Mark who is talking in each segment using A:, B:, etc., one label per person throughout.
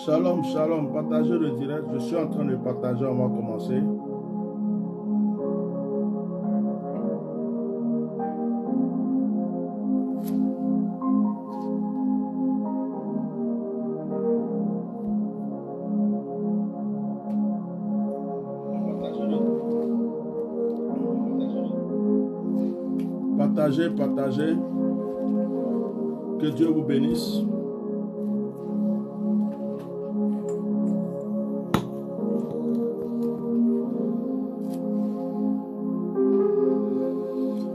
A: Shalom, shalom, partagez le direct. Je suis en train de partager, on va commencer. Partagez, partagez. Que Dieu vous bénisse.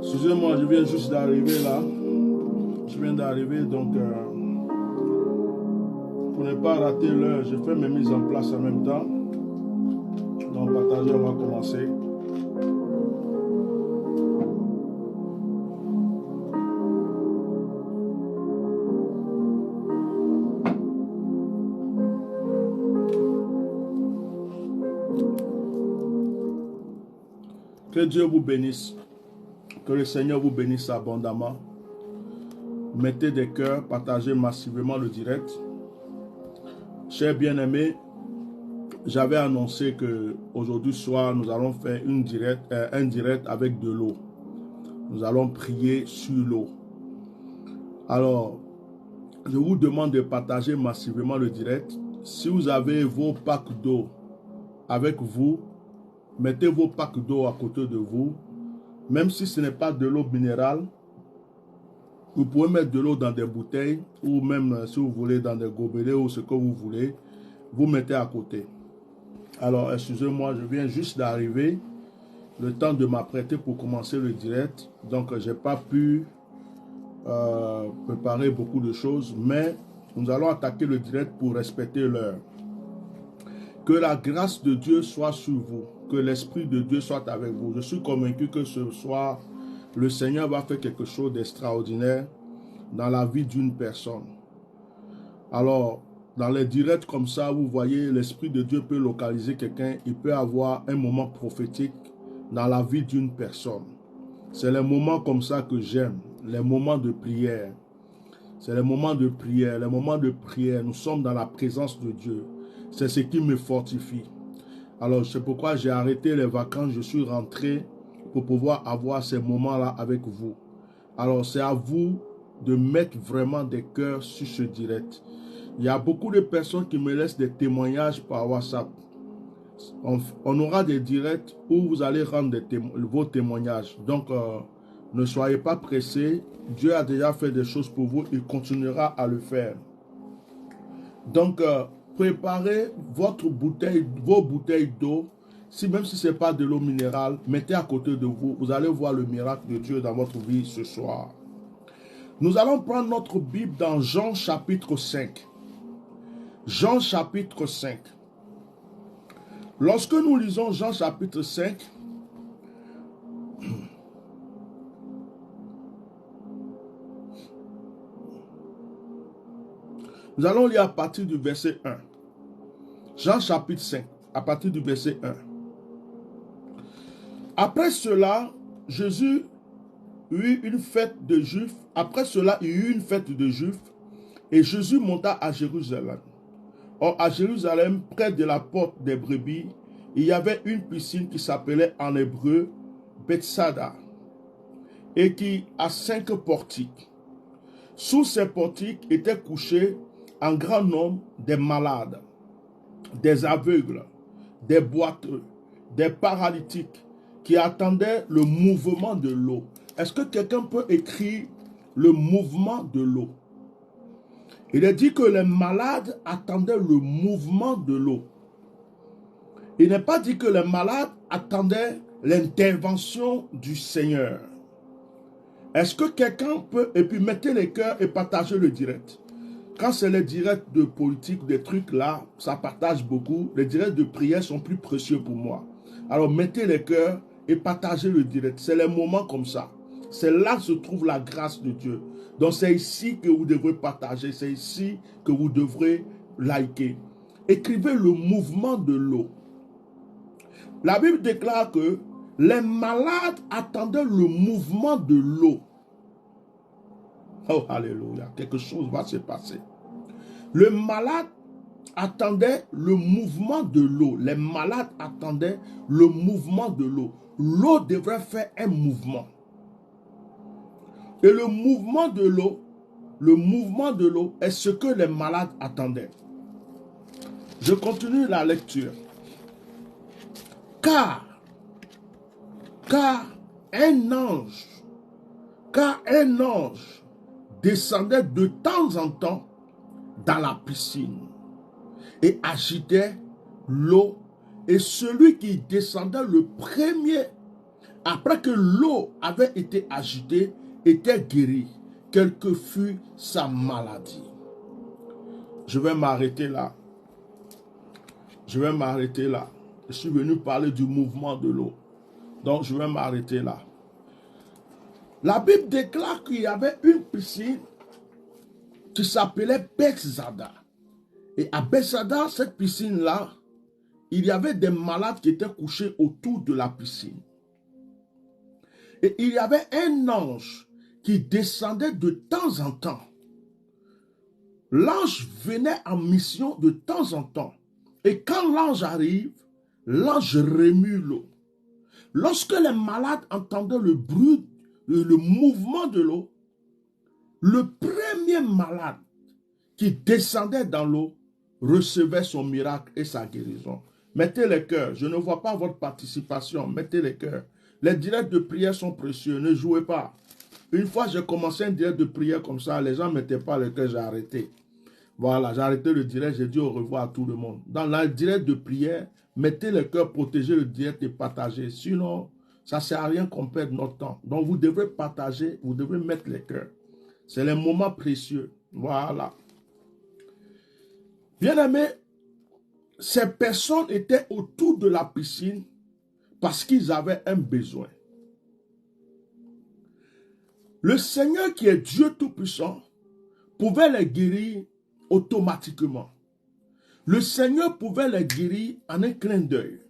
A: Excusez-moi, je viens juste d'arriver là. Je viens d'arriver, donc pour ne pas rater l'heure, je fais mes mises en place en même temps. Donc partagez, on va commencer. Que Dieu vous bénisse. Que le Seigneur vous bénisse abondamment. Mettez des cœurs, partagez massivement le direct. Chers bien-aimés, j'avais annoncé que aujourd'hui soir, nous allons faire un direct avec de l'eau. Nous allons prier sur l'eau. Alors, je vous demande de partager massivement le direct. Si vous avez vos packs d'eau avec vous, mettez vos packs d'eau à côté de vous. Même si ce n'est pas de l'eau minérale, vous pouvez mettre de l'eau dans des bouteilles ou même si vous voulez dans des gobelets ou ce que vous voulez, vous mettez à côté. Alors, excusez-moi, je viens juste d'arriver, le temps de m'apprêter pour commencer le direct. Donc, je n'ai pas pu préparer beaucoup de choses, mais nous allons attaquer le direct pour respecter l'heure. Que la grâce de Dieu soit sur vous. Que l'Esprit de Dieu soit avec vous. Je suis convaincu que ce soir, le Seigneur va faire quelque chose d'extraordinaire dans la vie d'une personne. Alors, dans les directs comme ça, vous voyez, l'Esprit de Dieu peut localiser quelqu'un. Il peut avoir un moment prophétique dans la vie d'une personne. C'est les moments comme ça que j'aime. Les moments de prière. C'est les moments de prière. Les moments de prière. Nous sommes dans la présence de Dieu. C'est ce qui me fortifie. Alors, c'est pourquoi j'ai arrêté les vacances. Je suis rentré pour pouvoir avoir ces moments-là avec vous. Alors, c'est à vous de mettre vraiment des cœurs sur ce direct. Il y a beaucoup de personnes qui me laissent des témoignages par WhatsApp. On aura des directs où vous allez rendre vos témoignages. Donc, ne soyez pas pressés. Dieu a déjà fait des choses pour vous. Il continuera à le faire. Donc, préparez vos bouteilles d'eau. Même si ce n'est pas de l'eau minérale, mettez à côté de vous. Vous allez voir le miracle de Dieu dans votre vie ce soir. Nous allons prendre notre Bible dans Jean chapitre 5. Jean chapitre 5. Lorsque nous lisons Jean chapitre 5, Nous allons lire à partir du verset 1. Jean chapitre 5, à partir du verset 1. Après cela, Jésus eut une fête de Juifs. Après cela, il y eut une fête de Juifs et Jésus monta à Jérusalem. Or, à Jérusalem, près de la porte des brebis, il y avait une piscine qui s'appelait en hébreu Bethsada et qui a 5 portiques. Sous ces portiques étaient couchés un grand nombre des malades, des aveugles, des boiteux, des paralytiques qui attendaient le mouvement de l'eau. Est-ce que quelqu'un peut écrire le mouvement de l'eau? Il est dit que les malades attendaient le mouvement de l'eau. Il n'est pas dit que les malades attendaient l'intervention du Seigneur. Est-ce que quelqu'un peut, et puis mettez les cœurs et partagez le direct. Quand c'est les directs de politique, des trucs là, ça partage beaucoup. Les directs de prière sont plus précieux pour moi. Alors mettez les cœurs et partagez le direct. C'est les moments comme ça. C'est là que se trouve la grâce de Dieu. Donc c'est ici que vous devrez partager. C'est ici que vous devrez liker. Écrivez le mouvement de l'eau. La Bible déclare que les malades attendaient le mouvement de l'eau. Oh, alléluia. Quelque chose va se passer. Le malade attendait le mouvement de l'eau. Les malades attendaient le mouvement de l'eau. L'eau devrait faire un mouvement. Et le mouvement de l'eau est ce que les malades attendaient. Je continue la lecture. Car un ange descendait de temps en temps dans la piscine et agitait l'eau, et celui qui descendait le premier, après que l'eau avait été agitée, était guéri, quelle que fût sa maladie. Je vais m'arrêter là. Je suis venu parler du mouvement de l'eau. Donc je vais m'arrêter là. La Bible déclare qu'il y avait une piscine qui s'appelait Bethsada. Et à Bethsada, cette piscine-là, il y avait des malades qui étaient couchés autour de la piscine. Et il y avait un ange qui descendait de temps en temps. L'ange venait en mission de temps en temps. Et quand l'ange arrive, l'ange remue l'eau. Lorsque les malades entendaient le bruit, le mouvement de l'eau, le premier malade qui descendait dans l'eau recevait son miracle et sa guérison. Mettez les cœurs. Je ne vois pas votre participation. Mettez les cœurs. Les directs de prière sont précieux. Ne jouez pas. Une fois, j'ai commencé un direct de prière comme ça. Les gens ne mettaient pas les cœurs. J'ai arrêté. Voilà, j'ai arrêté le direct. J'ai dit au revoir à tout le monde. Dans le direct de prière, mettez les cœurs, protégez le direct et partagez. Sinon, ça ne sert à rien qu'on perde notre temps. Donc, vous devrez partager. Vous devrez mettre les cœurs. C'est les moments précieux. Voilà. Bien-aimés, ces personnes étaient autour de la piscine parce qu'ils avaient un besoin. Le Seigneur qui est Dieu Tout-Puissant pouvait les guérir automatiquement. Le Seigneur pouvait les guérir en un clin d'œil.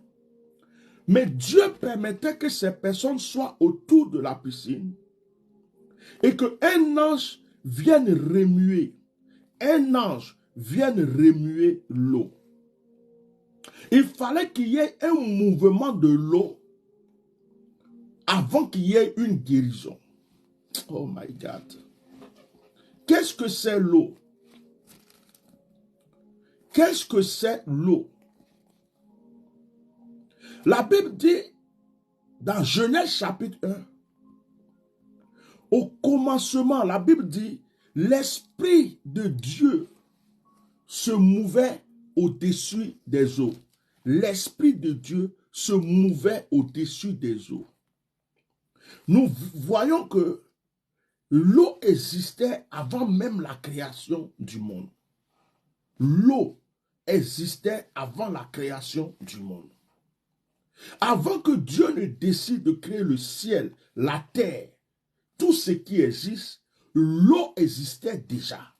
A: Mais Dieu permettait que ces personnes soient autour de la piscine et qu'un ange vienne remuer. Un ange vienne remuer l'eau. Il fallait qu'il y ait un mouvement de l'eau avant qu'il y ait une guérison. Oh my God. Qu'est-ce que c'est l'eau? Qu'est-ce que c'est l'eau? La Bible dit dans Genèse chapitre 1, au commencement, la Bible dit, l'Esprit de Dieu se mouvait au-dessus des eaux. L'Esprit de Dieu se mouvait au-dessus des eaux. Nous voyons que l'eau existait avant même la création du monde. L'eau existait avant la création du monde. Avant que Dieu ne décide de créer le ciel, la terre, tout ce qui existe, l'eau existait déjà.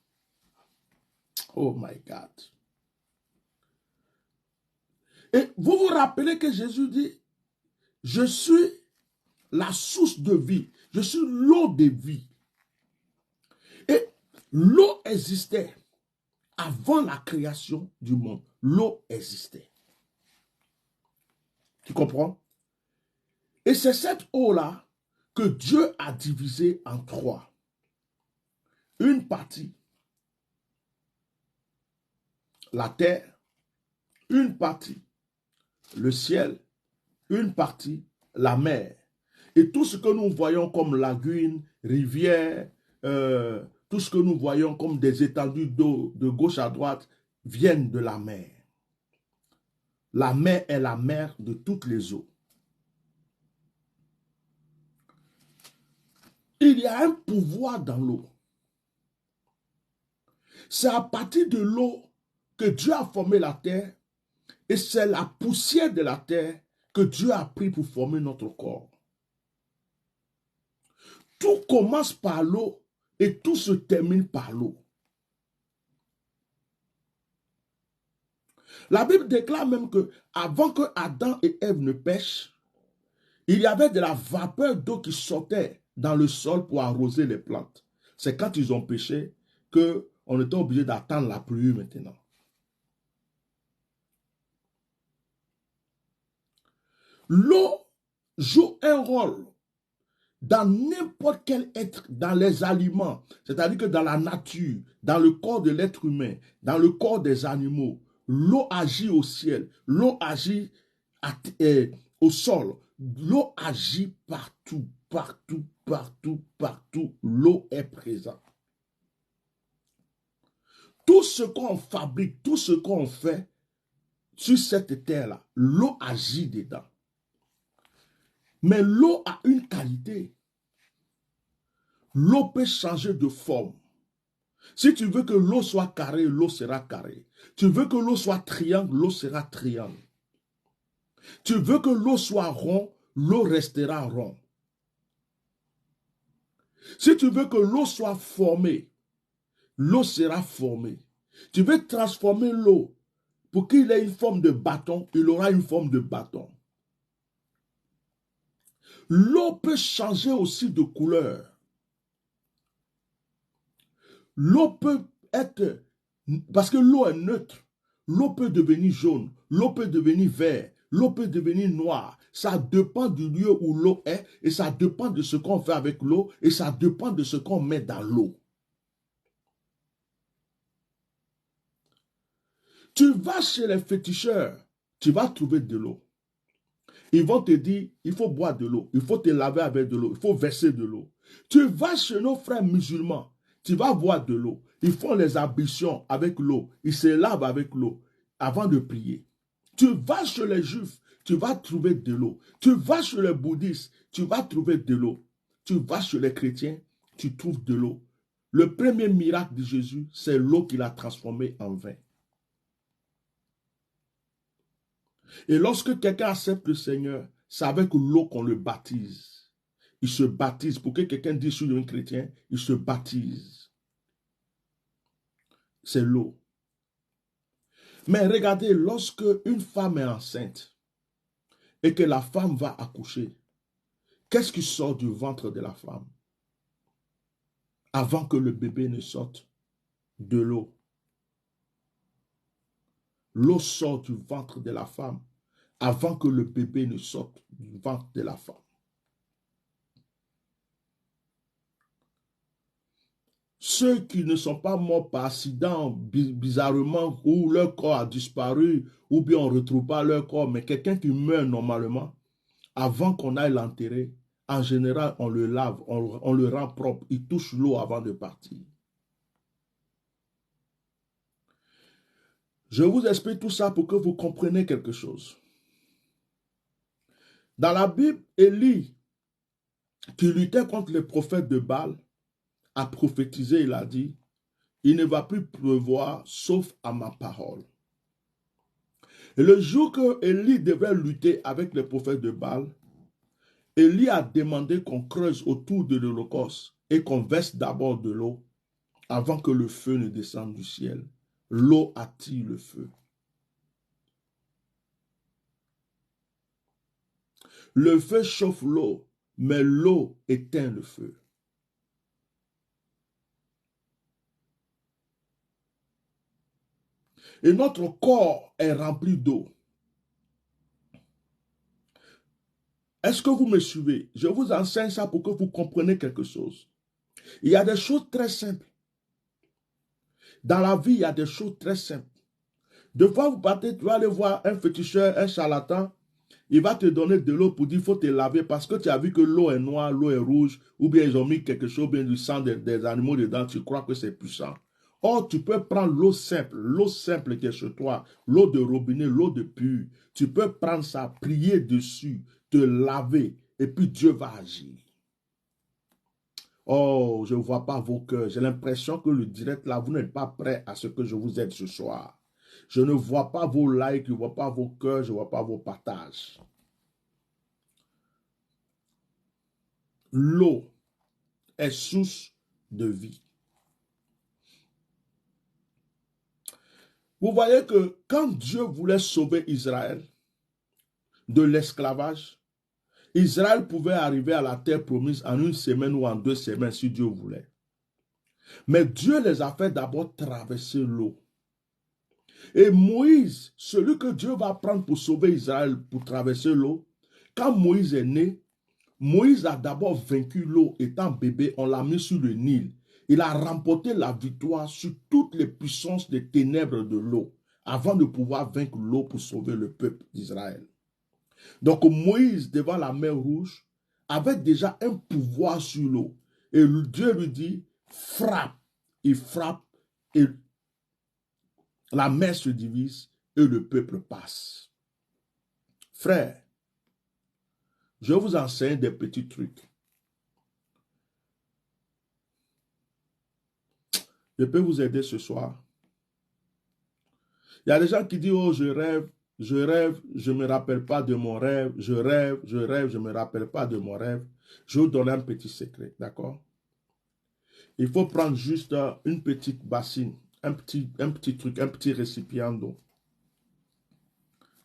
A: Oh my God. Et vous vous rappelez que Jésus dit, je suis la source de vie. Je suis l'eau de vie. Et l'eau existait avant la création du monde. L'eau existait. Tu comprends? Et c'est cette eau-là que Dieu a divisée en trois. Une partie, la terre, une partie, le ciel, une partie, la mer. Et tout ce que nous voyons comme lagunes, rivières, tout ce que nous voyons comme des étendues d'eau de gauche à droite viennent de la mer. La mer est la mère de toutes les eaux. Il y a un pouvoir dans l'eau. C'est à partir de l'eau que Dieu a formé la terre et c'est la poussière de la terre que Dieu a pris pour former notre corps. Tout commence par l'eau et tout se termine par l'eau. La Bible déclare même que avant que Adam et Ève ne pêchent, il y avait de la vapeur d'eau qui sortait dans le sol pour arroser les plantes. C'est quand ils ont péché qu'on était obligé d'attendre la pluie maintenant. L'eau joue un rôle dans n'importe quel être, dans les aliments, c'est-à-dire que dans la nature, dans le corps de l'être humain, dans le corps des animaux. L'eau agit au ciel, l'eau agit au sol, l'eau agit partout, partout, partout, partout. L'eau est présente. Tout ce qu'on fabrique, tout ce qu'on fait sur cette terre-là, l'eau agit dedans. Mais l'eau a une qualité. L'eau peut changer de forme. Si tu veux que l'eau soit carrée, l'eau sera carrée. Tu veux que l'eau soit triangle, l'eau sera triangle. Tu veux que l'eau soit rond, l'eau restera rond. Si tu veux que l'eau soit formée, l'eau sera formée. Tu veux transformer l'eau pour qu'il ait une forme de bâton, il aura une forme de bâton. L'eau peut changer aussi de couleur. L'eau peut être, parce que l'eau est neutre, l'eau peut devenir jaune, l'eau peut devenir vert, l'eau peut devenir noire. Ça dépend du lieu où l'eau est et ça dépend de ce qu'on fait avec l'eau et ça dépend de ce qu'on met dans l'eau. Tu vas chez les féticheurs, tu vas trouver de l'eau. Ils vont te dire, il faut boire de l'eau, il faut te laver avec de l'eau, il faut verser de l'eau. Tu vas chez nos frères musulmans, tu vas boire de l'eau. Ils font les ablutions avec l'eau, ils se lavent avec l'eau avant de prier. Tu vas chez les juifs, tu vas trouver de l'eau. Tu vas chez les bouddhistes, tu vas trouver de l'eau. Tu vas chez les chrétiens, tu trouves de l'eau. Le premier miracle de Jésus, c'est l'eau qu'il a transformée en vin. Et lorsque quelqu'un accepte le Seigneur, c'est avec l'eau qu'on le baptise. Il se baptise. Pour que quelqu'un dise je suis un chrétien, il se baptise. C'est l'eau. Mais regardez, lorsque une femme est enceinte et que la femme va accoucher, qu'est-ce qui sort du ventre de la femme? Avant que le bébé ne sorte de l'eau. L'eau sort du ventre de la femme avant que le bébé ne sorte du ventre de la femme. Ceux qui ne sont pas morts par accident, bizarrement, où leur corps a disparu, ou bien on ne retrouve pas leur corps, mais quelqu'un qui meurt normalement, avant qu'on aille l'enterrer, en général, on le lave, on le rend propre, il touche l'eau avant de partir. Je vous explique tout ça pour que vous compreniez quelque chose. Dans la Bible, Élie, qui luttait contre les prophètes de Baal, a prophétisé, il a dit, il ne va plus pleuvoir sauf à ma parole. Et le jour que Élie devait lutter avec les prophètes de Baal, Élie a demandé qu'on creuse autour de l'Holocauste et qu'on verse d'abord de l'eau avant que le feu ne descende du ciel l'eau attire le feu. Le feu chauffe l'eau, mais l'eau éteint le feu. Et notre corps est rempli d'eau. Est-ce que vous me suivez? Je vous enseigne ça pour que vous compreniez quelque chose. Il y a des choses très simples. Dans la vie, il y a des choses très simples. De fois, vous partez, tu vas aller voir un féticheur, un charlatan, il va te donner de l'eau pour dire qu'il faut te laver parce que tu as vu que l'eau est noire, l'eau est rouge, ou bien ils ont mis quelque chose, bien du sang des animaux dedans, tu crois que c'est puissant. Or, tu peux prendre l'eau simple qui est chez toi, l'eau de robinet, l'eau de pure. Tu peux prendre ça, prier dessus, te laver, et puis Dieu va agir. Oh, je ne vois pas vos cœurs. J'ai l'impression que le direct là, vous n'êtes pas prêt à ce que je vous aide ce soir. Je ne vois pas vos likes, je ne vois pas vos cœurs, je ne vois pas vos partages. L'eau est source de vie. Vous voyez que quand Dieu voulait sauver Israël de l'esclavage, Israël pouvait arriver à la terre promise en une semaine ou en 2 semaines si Dieu voulait. Mais Dieu les a fait d'abord traverser l'eau. Et Moïse, celui que Dieu va prendre pour sauver Israël, pour traverser l'eau, quand Moïse est né, Moïse a d'abord vaincu l'eau étant bébé, on l'a mis sur le Nil. Il a remporté la victoire sur toutes les puissances des ténèbres de l'eau avant de pouvoir vaincre l'eau pour sauver le peuple d'Israël. Donc Moïse, devant la mer Rouge, avait déjà un pouvoir sur l'eau. Et Dieu lui dit, frappe. Il frappe et la mer se divise et le peuple passe. Frère, je vous enseigne des petits trucs. Je peux vous aider ce soir. Il y a des gens qui disent, oh, je rêve, je ne me rappelle pas de mon rêve, je rêve, je ne me rappelle pas de mon rêve. Je vais vous donner un petit secret, d'accord? Il faut prendre juste une petite bassine, un petit truc, un petit récipient d'eau.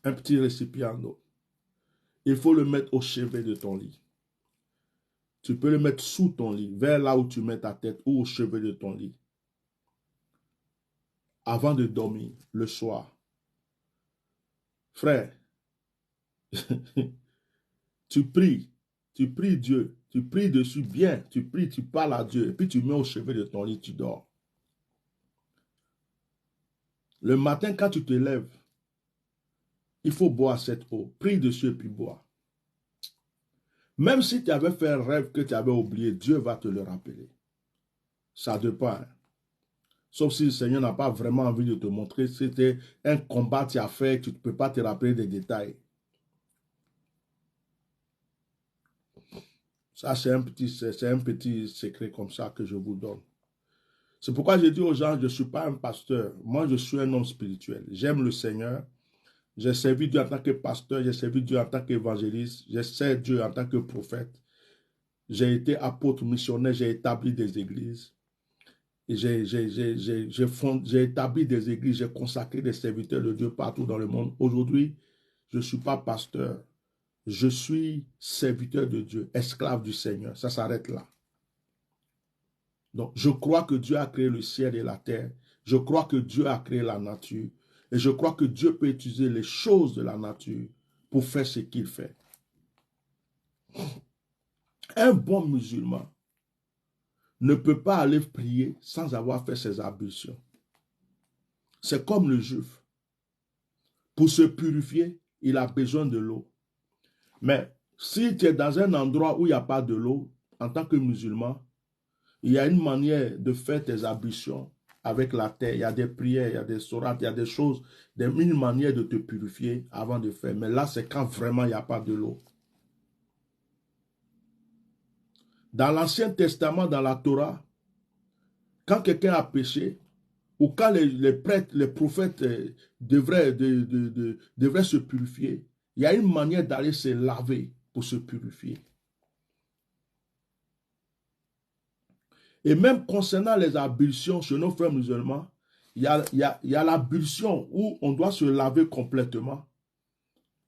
A: Un petit récipient d'eau. Il faut le mettre au chevet de ton lit. Tu peux le mettre sous ton lit, vers là où tu mets ta tête ou au chevet de ton lit. Avant de dormir, le soir. Frère, tu pries Dieu, tu pries dessus bien, tu pries, tu parles à Dieu, et puis tu mets au chevet de ton lit, tu dors. Le matin, quand tu te lèves, il faut boire cette eau. Prie dessus et puis bois. Même si tu avais fait un rêve que tu avais oublié, Dieu va te le rappeler. Ça dépend. Sauf si le Seigneur n'a pas vraiment envie de te montrer. C'était un combat que tu as fait, tu ne peux pas te rappeler des détails. Ça, c'est un petit secret comme ça que je vous donne. C'est pourquoi je dis aux gens, je ne suis pas un pasteur. Moi, je suis un homme spirituel. J'aime le Seigneur. J'ai servi Dieu en tant que pasteur, j'ai servi Dieu en tant qu'évangéliste, j'ai servi Dieu en tant que prophète. J'ai été apôtre missionnaire, j'ai établi des églises. J'ai établi des églises, j'ai consacré des serviteurs de Dieu partout dans le monde. Aujourd'hui, je ne suis pas pasteur. Je suis serviteur de Dieu, esclave du Seigneur. Ça s'arrête là. Donc, je crois que Dieu a créé le ciel et la terre. Je crois que Dieu a créé la nature. Et je crois que Dieu peut utiliser les choses de la nature pour faire ce qu'il fait. Un bon musulman ne peut pas aller prier sans avoir fait ses ablutions. C'est comme le juif. Pour se purifier, il a besoin de l'eau. Mais si tu es dans un endroit où il n'y a pas de l'eau, en tant que musulman, il y a une manière de faire tes ablutions avec la terre. Il y a des prières, il y a des sourates, il y a des choses, une manière de te purifier avant de faire. Mais là, c'est quand vraiment il n'y a pas de l'eau. Dans l'Ancien Testament, dans la Torah, quand quelqu'un a péché, ou quand les prêtres, les prophètes devraient se purifier, il y a une manière d'aller se laver pour se purifier. Et même concernant les ablutions chez nos frères musulmans, il y a l'ablution où on doit se laver complètement.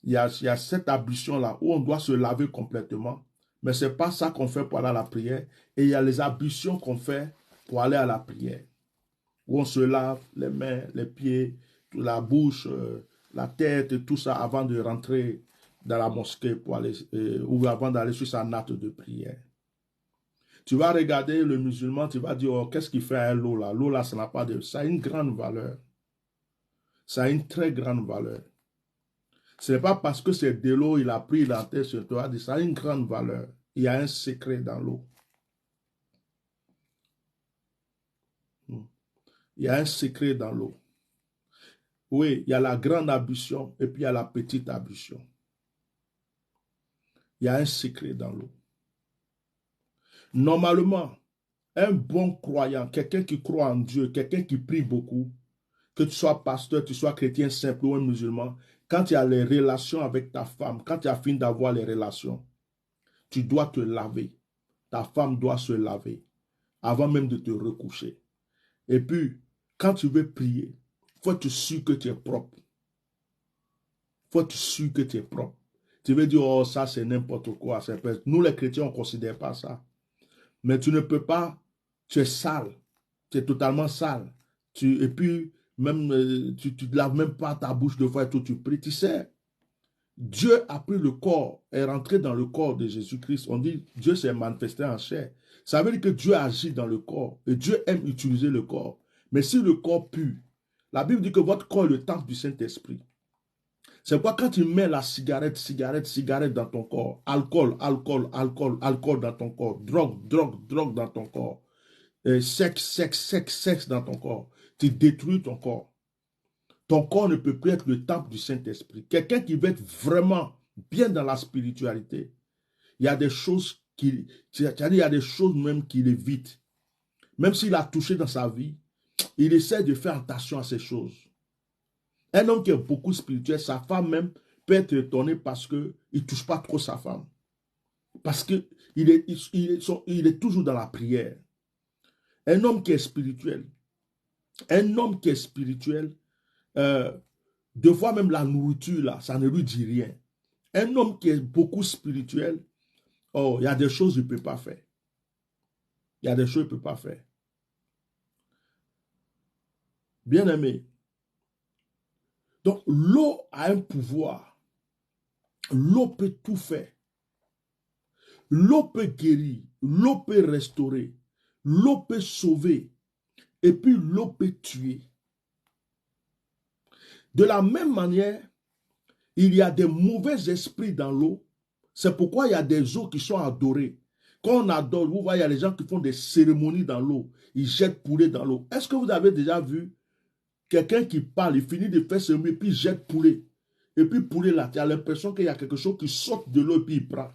A: Il y a cette ablution-là où on doit se laver complètement. Mais ce n'est pas ça qu'on fait pour aller à la prière. Et il y a les ablutions qu'on fait pour aller à la prière. Où on se lave les mains, les pieds, la bouche, la tête et tout ça avant de rentrer dans la mosquée pour aller, ou avant d'aller sur sa natte de prière. Tu vas regarder le musulman, tu vas dire, oh, qu'est-ce qu'il fait à l'eau là? L'eau là, ça n'a pas de... Ça a une grande valeur. Ça a une très grande valeur. Ce n'est pas parce que c'est de l'eau, il a pris la tête sur toi, ça a une grande valeur. Il y a un secret dans l'eau. Il y a un secret dans l'eau. Oui, il y a la grande ablution et puis il y a la petite ablution. Il y a un secret dans l'eau. Normalement, un bon croyant, quelqu'un qui croit en Dieu, quelqu'un qui prie beaucoup, que tu sois pasteur, tu sois chrétien simple ou un musulman, quand tu as les relations avec ta femme, quand tu as fini d'avoir les relations, tu dois te laver. Ta femme doit se laver avant même de te recoucher. Et puis, quand tu veux prier, il faut être sûr que tu es propre. Il faut être sûr que tu es propre. Tu veux dire, oh, ça c'est n'importe quoi. Nous les chrétiens, on ne considère pas ça. Mais tu ne peux pas, tu es sale. Tu es totalement sale. Et puis, même, tu ne laves même pas ta bouche deux fois et tout, tu pries. Tu sais, Dieu a pris le corps, est rentré dans le corps de Jésus-Christ. On dit, Dieu s'est manifesté en chair. Ça veut dire que Dieu agit dans le corps. Et Dieu aime utiliser le corps. Mais si le corps pue, la Bible dit que votre corps est le temple du Saint-Esprit. C'est pourquoi quand tu mets la cigarette dans ton corps, alcool dans ton corps, drogue dans ton corps, sexe dans ton corps, tu détruis ton corps. Ton corps ne peut plus être le temple du Saint-Esprit. Quelqu'un qui veut être vraiment bien dans la spiritualité, il y a des choses il y a des choses même qu'il évite. Même s'il a touché dans sa vie, il essaie de faire attention à ces choses. Un homme qui est beaucoup spirituel, sa femme même peut être étonnée parce qu'il ne touche pas trop sa femme. Parce qu'il est toujours dans la prière. Un homme qui est spirituel, deux fois même la nourriture, là, ça ne lui dit rien. Un homme qui est beaucoup spirituel, oh, il y a des choses qu'il ne peut pas faire. Il y a des choses qu'il ne peut pas faire. Bien aimé. Donc, l'eau a un pouvoir. L'eau peut tout faire. L'eau peut guérir. L'eau peut restaurer. L'eau peut sauver. Et puis, l'eau peut tuer. De la même manière, il y a des mauvais esprits dans l'eau. C'est pourquoi il y a des eaux qui sont adorées. Quand on adore, vous voyez, il y a les gens qui font des cérémonies dans l'eau. Ils jettent poulet dans l'eau. Est-ce que vous avez déjà vu quelqu'un qui parle, il finit de faire cérémonie, puis il jette poulet. Et puis poulet là, tu as l'impression qu'il y a quelque chose qui saute de l'eau et puis il prend.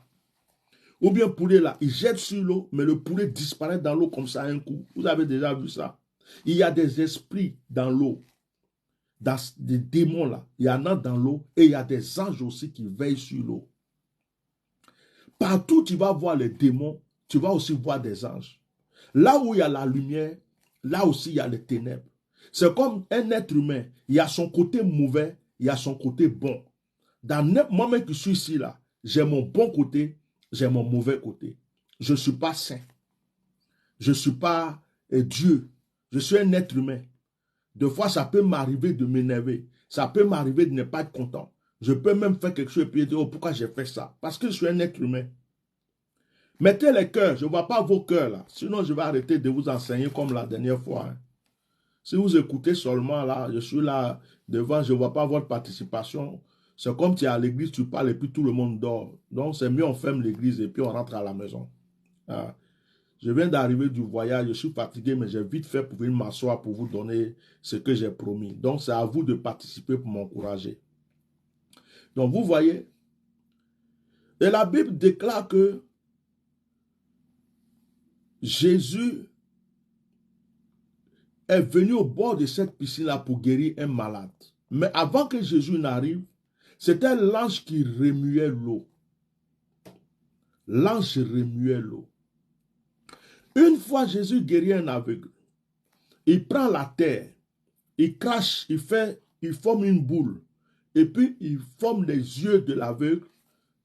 A: Ou bien poulet là, il jette sur l'eau, mais le poulet disparaît dans l'eau comme ça un coup. Vous avez déjà vu ça? Il y a des esprits dans l'eau. Des démons là, il y en a dans l'eau et il y a des anges aussi qui veillent sur l'eau. Partout tu vas voir les démons, tu vas aussi voir des anges. Là où il y a la lumière, là aussi il y a les ténèbres. C'est comme un être humain, il y a son côté mauvais, il y a son côté bon. Moi-même qui suis ici là, j'ai mon bon côté, j'ai mon mauvais côté. Je ne suis pas saint. Je ne suis pas Dieu. Je suis un être humain. Des fois, ça peut m'arriver de m'énerver. Ça peut m'arriver de ne pas être content. Je peux même faire quelque chose et puis dire, oh, pourquoi j'ai fait ça? Parce que je suis un être humain. Mettez les cœurs. Je ne vois pas vos cœurs là. Sinon, je vais arrêter de vous enseigner comme la dernière fois. Hein. Si vous écoutez seulement là, je suis là devant, je ne vois pas votre participation. C'est comme tu es à l'église, tu parles et puis tout le monde dort. Donc, c'est mieux on ferme l'église et puis on rentre à la maison. Ah. Je viens d'arriver du voyage, je suis fatigué, mais j'ai vite fait pour venir m'asseoir pour vous donner ce que j'ai promis. Donc, c'est à vous de participer pour m'encourager. Donc, vous voyez, et la Bible déclare que Jésus est venu au bord de cette piscine-là pour guérir un malade. Mais avant que Jésus n'arrive, c'était l'ange qui remuait l'eau. L'ange remuait l'eau. Une fois Jésus guérit un aveugle, il prend la terre, il crache, il forme une boule. Et puis, il forme les yeux de l'aveugle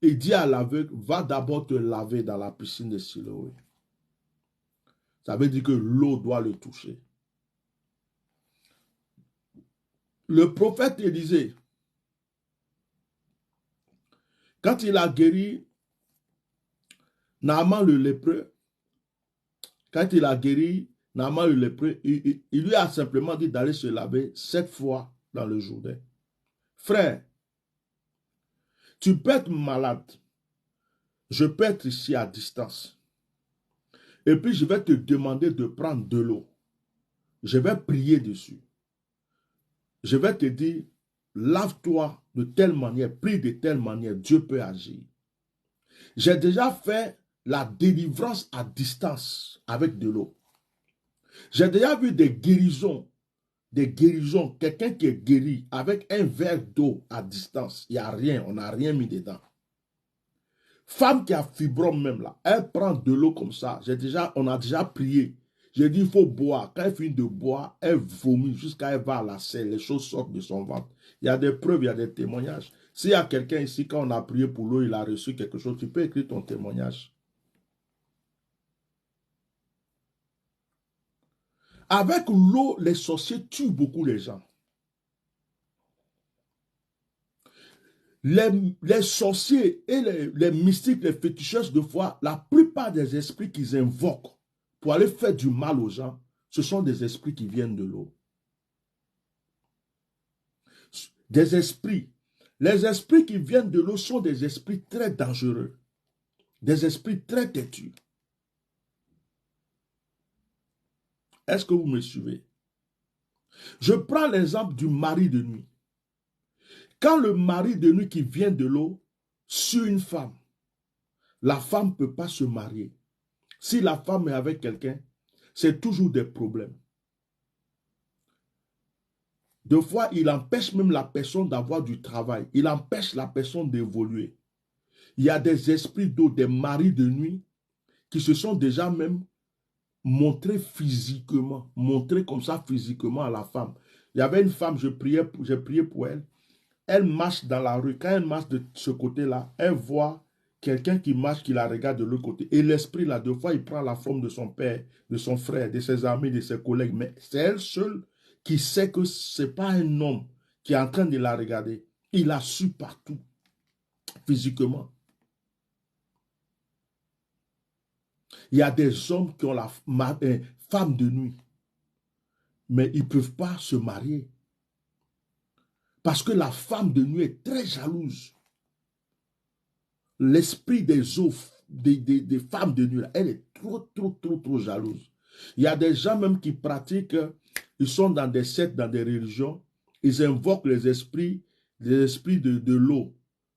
A: et dit à l'aveugle, va d'abord te laver dans la piscine de Siloé. Ça veut dire que l'eau doit le toucher. Le prophète Élisée, quand il a guéri Naaman le lépreux, il lui a simplement dit d'aller se laver 7 fois dans le Jourdain. Frère, tu peux être malade, je peux être ici à distance. Et puis je vais te demander de prendre de l'eau. Je vais prier dessus. Je vais te dire, lave-toi de telle manière, prie de telle manière, Dieu peut agir. J'ai déjà fait la délivrance à distance avec de l'eau. J'ai déjà vu des guérisons, quelqu'un qui est guéri avec un verre d'eau à distance. Il n'y a rien, on n'a rien mis dedans. Femme qui a fibrome même là, elle prend de l'eau comme ça. On a déjà prié. J'ai dit, il faut boire. Quand elle finit de boire, elle vomit jusqu'à elle va à la selle. Les choses sortent de son ventre. Il y a des preuves, il y a des témoignages. S'il y a quelqu'un ici, quand on a prié pour l'eau, il a reçu quelque chose, tu peux écrire ton témoignage. Avec l'eau, les sorciers tuent beaucoup les gens. Les sorciers et les mystiques, les féticheuses de foi, la plupart des esprits qu'ils invoquent pour aller faire du mal aux gens, ce sont des esprits qui viennent de l'eau. Des esprits. Les esprits qui viennent de l'eau sont des esprits très dangereux. Des esprits très têtus. Est-ce que vous me suivez? Je prends l'exemple du mari de nuit. Quand le mari de nuit qui vient de l'eau sur une femme, la femme ne peut pas se marier. Si la femme est avec quelqu'un, c'est toujours des problèmes. Deux fois, il empêche même la personne d'avoir du travail. Il empêche la personne d'évoluer. Il y a des esprits d'eau, des maris de nuit, qui se sont déjà même montrés physiquement, montrés comme ça physiquement à la femme. Il y avait une femme, j'ai prié pour elle. Elle marche dans la rue. Quand elle marche de ce côté-là, elle voit quelqu'un qui marche, qui la regarde de l'autre côté. Et l'esprit, là, deux fois, il prend la forme de son père, de son frère, de ses amis, de ses collègues. Mais c'est elle seule qui sait que ce n'est pas un homme qui est en train de la regarder. Il la suit partout, physiquement. Il y a des hommes qui ont la femme de nuit, mais ils ne peuvent pas se marier. Parce que la femme de nuit est très jalouse. L'esprit des eaux, des femmes de nuit, elle est trop jalouse. Il y a des gens même qui pratiquent, ils sont dans des sectes, dans des religions, ils invoquent les esprits de l'eau,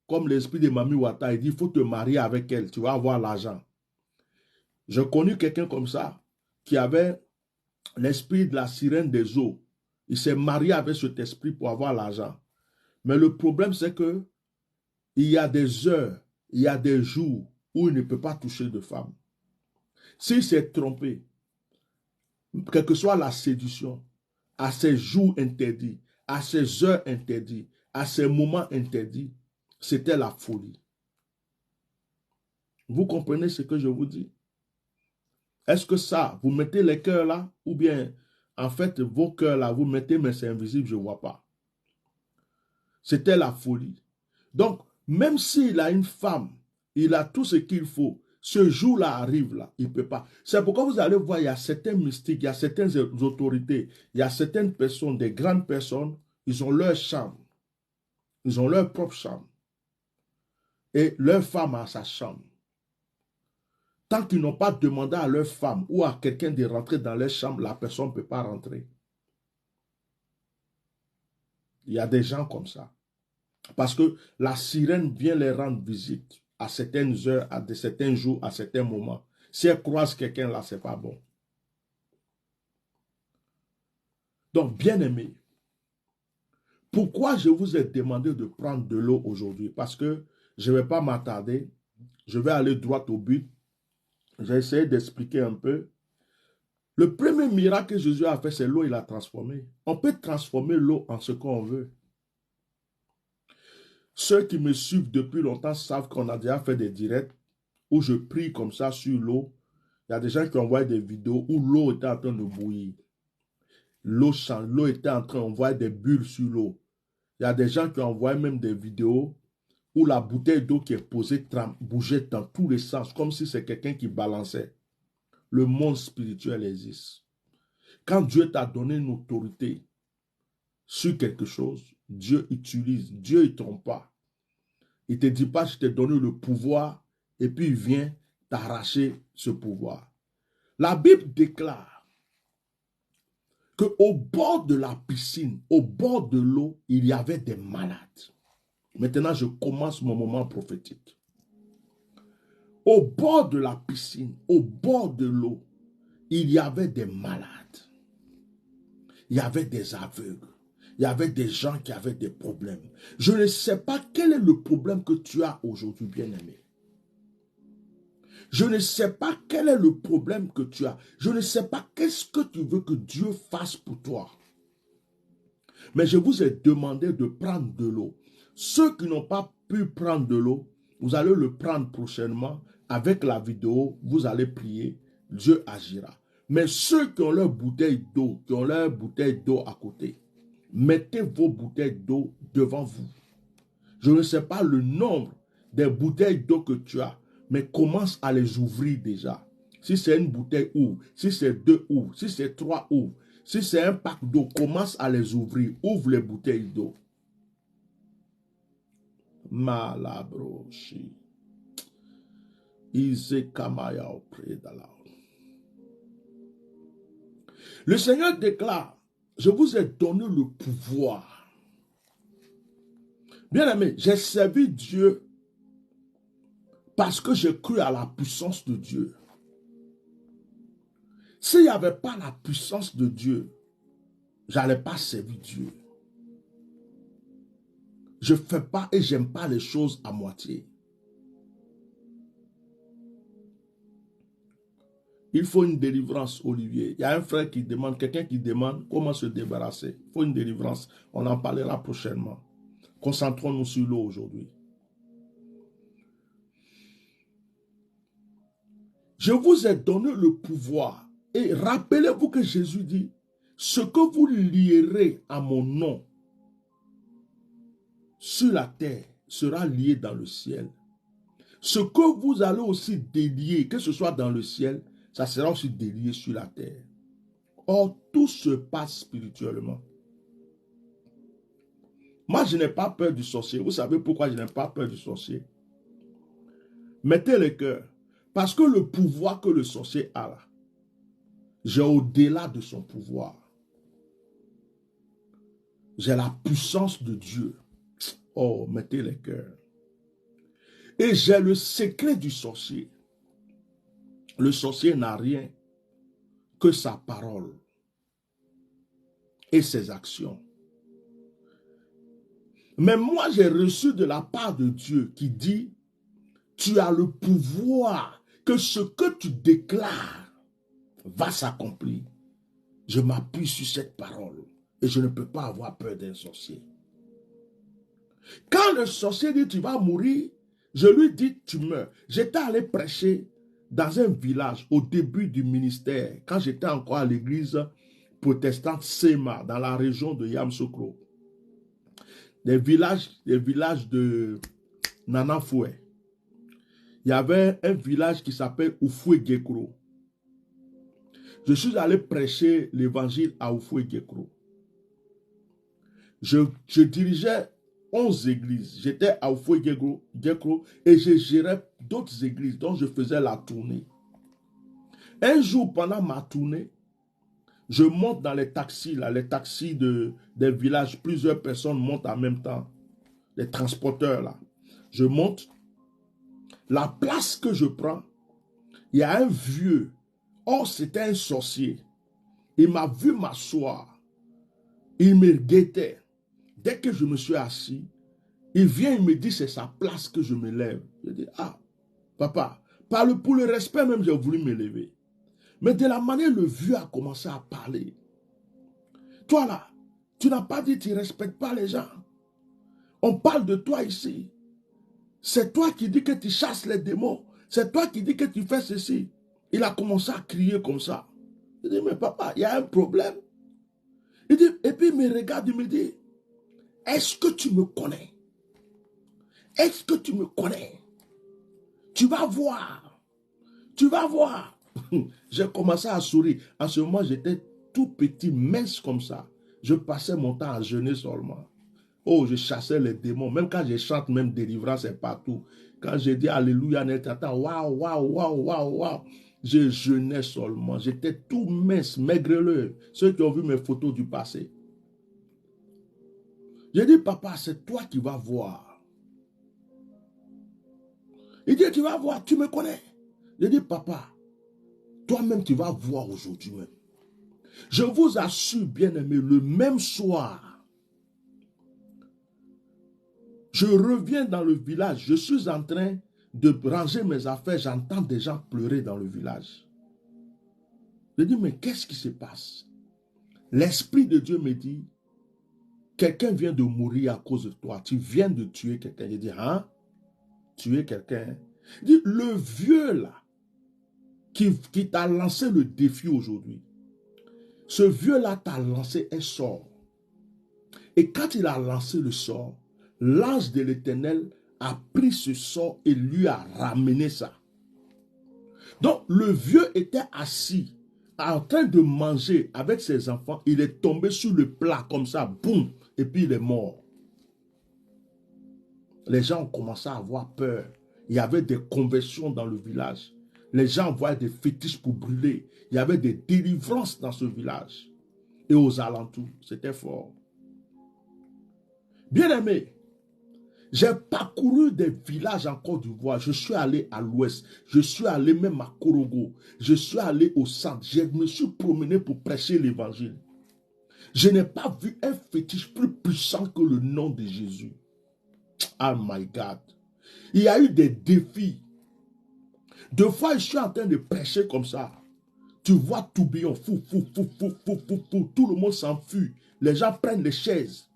A: comme l'esprit de Mami Wata. Il dit, il faut te marier avec elle, tu vas avoir l'argent. J'ai connu quelqu'un comme ça, qui avait l'esprit de la sirène des eaux. Il s'est marié avec cet esprit pour avoir l'argent. Mais le problème, c'est que il y a des heures, il y a des jours où il ne peut pas toucher de femme. S'il s'est trompé, quelle que soit la séduction, à ces jours interdits, à ces heures interdites, à ces moments interdits, c'était la folie. Vous comprenez ce que je vous dis? Est-ce que ça, vous mettez les cœurs là, ou bien, en fait, vos cœurs là, vous mettez, mais c'est invisible, je ne vois pas. C'était la folie. Donc, même s'il a une femme, il a tout ce qu'il faut, ce jour-là arrive là, il ne peut pas. C'est pourquoi vous allez voir, il y a certains mystiques, il y a certaines autorités, il y a certaines personnes, des grandes personnes, ils ont leur chambre. Ils ont leur propre chambre. Et leur femme a sa chambre. Tant qu'ils n'ont pas demandé à leur femme ou à quelqu'un de rentrer dans leur chambre, la personne ne peut pas rentrer. Il y a des gens comme ça. Parce que la sirène vient les rendre visite à certaines heures, à certains jours, à certains moments. Si elle croise quelqu'un là, ce n'est pas bon. Donc, bien aimé, pourquoi je vous ai demandé de prendre de l'eau aujourd'hui? Parce que je ne vais pas m'attarder. Je vais aller droit au but. J'ai essayé d'expliquer un peu. Le premier miracle que Jésus a fait, c'est l'eau, il a transformé. On peut transformer l'eau en ce qu'on veut. Ceux qui me suivent depuis longtemps savent qu'on a déjà fait des directs où je prie comme ça sur l'eau. Il y a des gens qui envoient des vidéos où l'eau était en train de bouillir. L'eau était en train d'envoyer des bulles sur l'eau. Il y a des gens qui envoient même des vidéos où la bouteille d'eau qui est posée bougeait dans tous les sens, comme si c'est quelqu'un qui balançait. Le monde spirituel existe. Quand Dieu t'a donné une autorité sur quelque chose, Dieu utilise. Dieu ne trompe pas. Il ne te dit pas, je t'ai donné le pouvoir, et puis il vient t'arracher ce pouvoir. La Bible déclare qu'au bord de la piscine, au bord de l'eau, il y avait des malades. Maintenant, je commence mon moment prophétique. Au bord de la piscine, au bord de l'eau, il y avait des malades. Il y avait des aveugles. Il y avait des gens qui avaient des problèmes. Je ne sais pas quel est le problème que tu as aujourd'hui, bien-aimé. Je ne sais pas quel est le problème que tu as. Je ne sais pas qu'est-ce que tu veux que Dieu fasse pour toi. Mais je vous ai demandé de prendre de l'eau. Ceux qui n'ont pas pu prendre de l'eau, vous allez le prendre prochainement. Avec la vidéo, vous allez prier. Dieu agira. Mais ceux qui ont leur bouteille d'eau, à côté, mettez vos bouteilles d'eau devant vous. Je ne sais pas le nombre des bouteilles d'eau que tu as, mais commence à les ouvrir déjà. Si c'est une bouteille, ouvre. Si c'est 2, ouvre. Si c'est 3, ouvre. Si c'est un pack d'eau, commence à les ouvrir. Ouvre les bouteilles d'eau. Malabroshi. Izekamaya opredala. Le Seigneur déclare, je vous ai donné le pouvoir. Bien-aimé, j'ai servi Dieu parce que j'ai cru à la puissance de Dieu. S'il n'y avait pas la puissance de Dieu, je n'allais pas servir Dieu. Je ne fais pas et j'aime pas les choses à moitié. Il faut une délivrance, Olivier. Il y a un frère qui demande, quelqu'un qui demande comment se débarrasser. Il faut une délivrance. On en parlera prochainement. Concentrons-nous sur l'eau aujourd'hui. Je vous ai donné le pouvoir. Et rappelez-vous que Jésus dit, ce que vous lierez à mon nom sur la terre sera lié dans le ciel. Ce que vous allez aussi délier, que ce soit dans le ciel, ça sera aussi délié sur la terre. Or, tout se passe spirituellement. Moi, je n'ai pas peur du sorcier. Vous savez pourquoi je n'ai pas peur du sorcier? Mettez le cœur. Parce que le pouvoir que le sorcier a là, j'ai au-delà de son pouvoir. J'ai la puissance de Dieu. Oh, mettez le cœur. Et j'ai le secret du sorcier. Le sorcier n'a rien que sa parole et ses actions. Mais moi, j'ai reçu de la part de Dieu qui dit, tu as le pouvoir que ce que tu déclares va s'accomplir. Je m'appuie sur cette parole et je ne peux pas avoir peur d'un sorcier. Quand le sorcier dit, tu vas mourir, je lui dis, tu meurs. J'étais allé prêcher dans un village au début du ministère, quand j'étais encore à l'église protestante Sema, dans la région de Yamoussoukro. Des villages de Nanafoué. Il y avait un village qui s'appelle Oufoué-Gekro. Je suis allé prêcher l'évangile à Oufoué-Gekro. Je dirigeais 11 églises. J'étais à Oufoué-Gekro et je gérais d'autres églises dont je faisais la tournée. Un jour, pendant ma tournée, je monte dans les taxis, là, les taxis des villages. Plusieurs personnes montent en même temps. Les transporteurs, là. Je monte. La place que je prends, il y a un vieux. Oh, c'était un sorcier. Il m'a vu m'asseoir. Il me guettait. Dès que je me suis assis, il vient, il me dit, c'est sa place que je me lève. Je dis, ah, papa, pour le respect même, j'ai voulu me lever. Mais de la manière le vieux a commencé à parler. Toi là, tu n'as pas dit tu ne respectes pas les gens. On parle de toi ici. C'est toi qui dis que tu chasses les démons. C'est toi qui dis que tu fais ceci. Il a commencé à crier comme ça. Il dit, mais papa, il y a un problème. Il dit, et puis il me regarde, il me dit, est-ce que tu me connais? Est-ce que tu me connais? Tu vas voir. Tu vas voir. J'ai commencé à sourire. En ce moment, j'étais tout petit, mince comme ça. Je passais mon temps à jeûner seulement. Oh, je chassais les démons. Même quand je chante, même délivrance, c'est partout. Quand je dis Alléluia, waouh, waouh, waouh, waouh, waouh. Je jeûnais seulement. J'étais tout mince, maigreleux. Ceux qui ont vu mes photos du passé. J'ai dit, papa, c'est toi qui vas voir. Il dit, tu vas voir, tu me connais. J'ai dit, papa, toi-même, tu vas voir aujourd'hui même. Je vous assure, bien-aimé, le même soir, je reviens dans le village, je suis en train de ranger mes affaires, j'entends des gens pleurer dans le village. Je dis, mais qu'est-ce qui se passe? L'Esprit de Dieu me dit, quelqu'un vient de mourir à cause de toi, tu viens de tuer quelqu'un. Je dis, hein? Tuer quelqu'un? Il dit, le vieux là, qui t'a lancé le défi aujourd'hui, ce vieux-là t'a lancé un sort. Et quand il a lancé le sort, l'ange de l'Éternel a pris ce sort et lui a ramené ça. Donc, le vieux était assis, en train de manger avec ses enfants. Il est tombé sur le plat comme ça, boum, et puis il est mort. Les gens ont commencé à avoir peur. Il y avait des conversions dans le village. Les gens voyaient des fétiches pour brûler. Il y avait des délivrances dans ce village. Et aux alentours, c'était fort. Bien-aimé, j'ai parcouru des villages en Côte d'Ivoire. Je suis allé à l'ouest. Je suis allé même à Korogo. Je suis allé au centre. Je me suis promené pour prêcher l'évangile. Je n'ai pas vu un fétiche plus puissant que le nom de Jésus. Oh my God. Il y a eu des défis. Deux fois, je suis en train de prêcher comme ça. Tu vois tourbillon, fou, fou, fou, fou, fou, fou, fou. Tout le monde s'enfuit. Les gens prennent les chaises.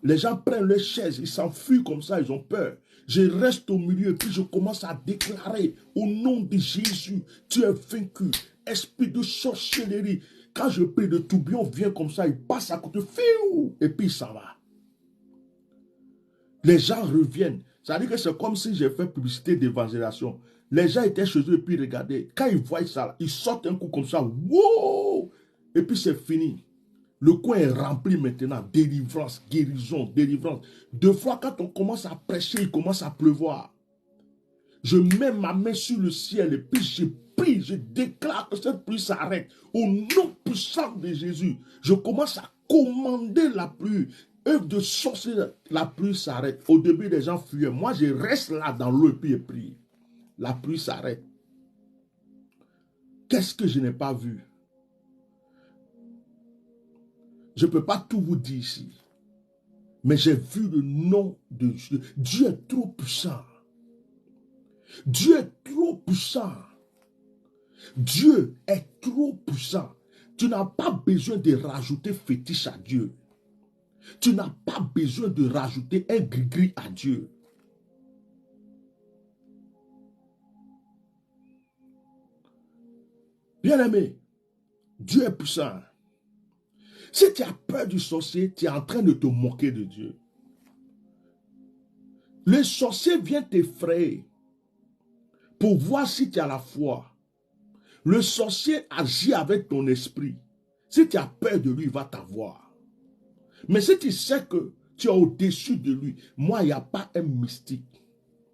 A: Les gens prennent les chaises, ils s'enfuient comme ça, ils ont peur. Je reste au milieu, puis je commence à déclarer au nom de Jésus, tu es vaincu. Esprit de sorcellerie. Quand je prie, le tourbillon vient comme ça, il passe à côté, fiou, et puis il s'en va. Les gens reviennent. Ça veut dire que c'est comme si j'ai fait publicité d'évangélisation. Les gens étaient chez eux et puis regardaient. Quand ils voient ça, ils sortent un coup comme ça. Wow! Et puis c'est fini. Le coin est rempli maintenant. Délivrance, guérison, délivrance. Deux fois, quand on commence à prêcher, il commence à pleuvoir. Je mets ma main sur le ciel et puis je prie, je déclare que cette pluie s'arrête. Au nom puissant de Jésus, je commence à commander la pluie. Œuvre de sorcellerie, la pluie s'arrête. Au début, les gens fuyaient. Moi, je reste là dans l'eau et puis je prie. La pluie s'arrête. Qu'est-ce que je n'ai pas vu? Je ne peux pas tout vous dire ici. Mais j'ai vu le nom de Dieu. Dieu est trop puissant. Dieu est trop puissant. Dieu est trop puissant. Tu n'as pas besoin de rajouter fétiche à Dieu. Tu n'as pas besoin de rajouter un gris-gris à Dieu. Bien-aimé, Dieu est puissant. Si tu as peur du sorcier, tu es en train de te moquer de Dieu. Le sorcier vient t'effrayer pour voir si tu as la foi. Le sorcier agit avec ton esprit. Si tu as peur de lui, il va t'avoir. Mais si tu sais que tu es au-dessus de lui, moi, il n'y a pas un mystique.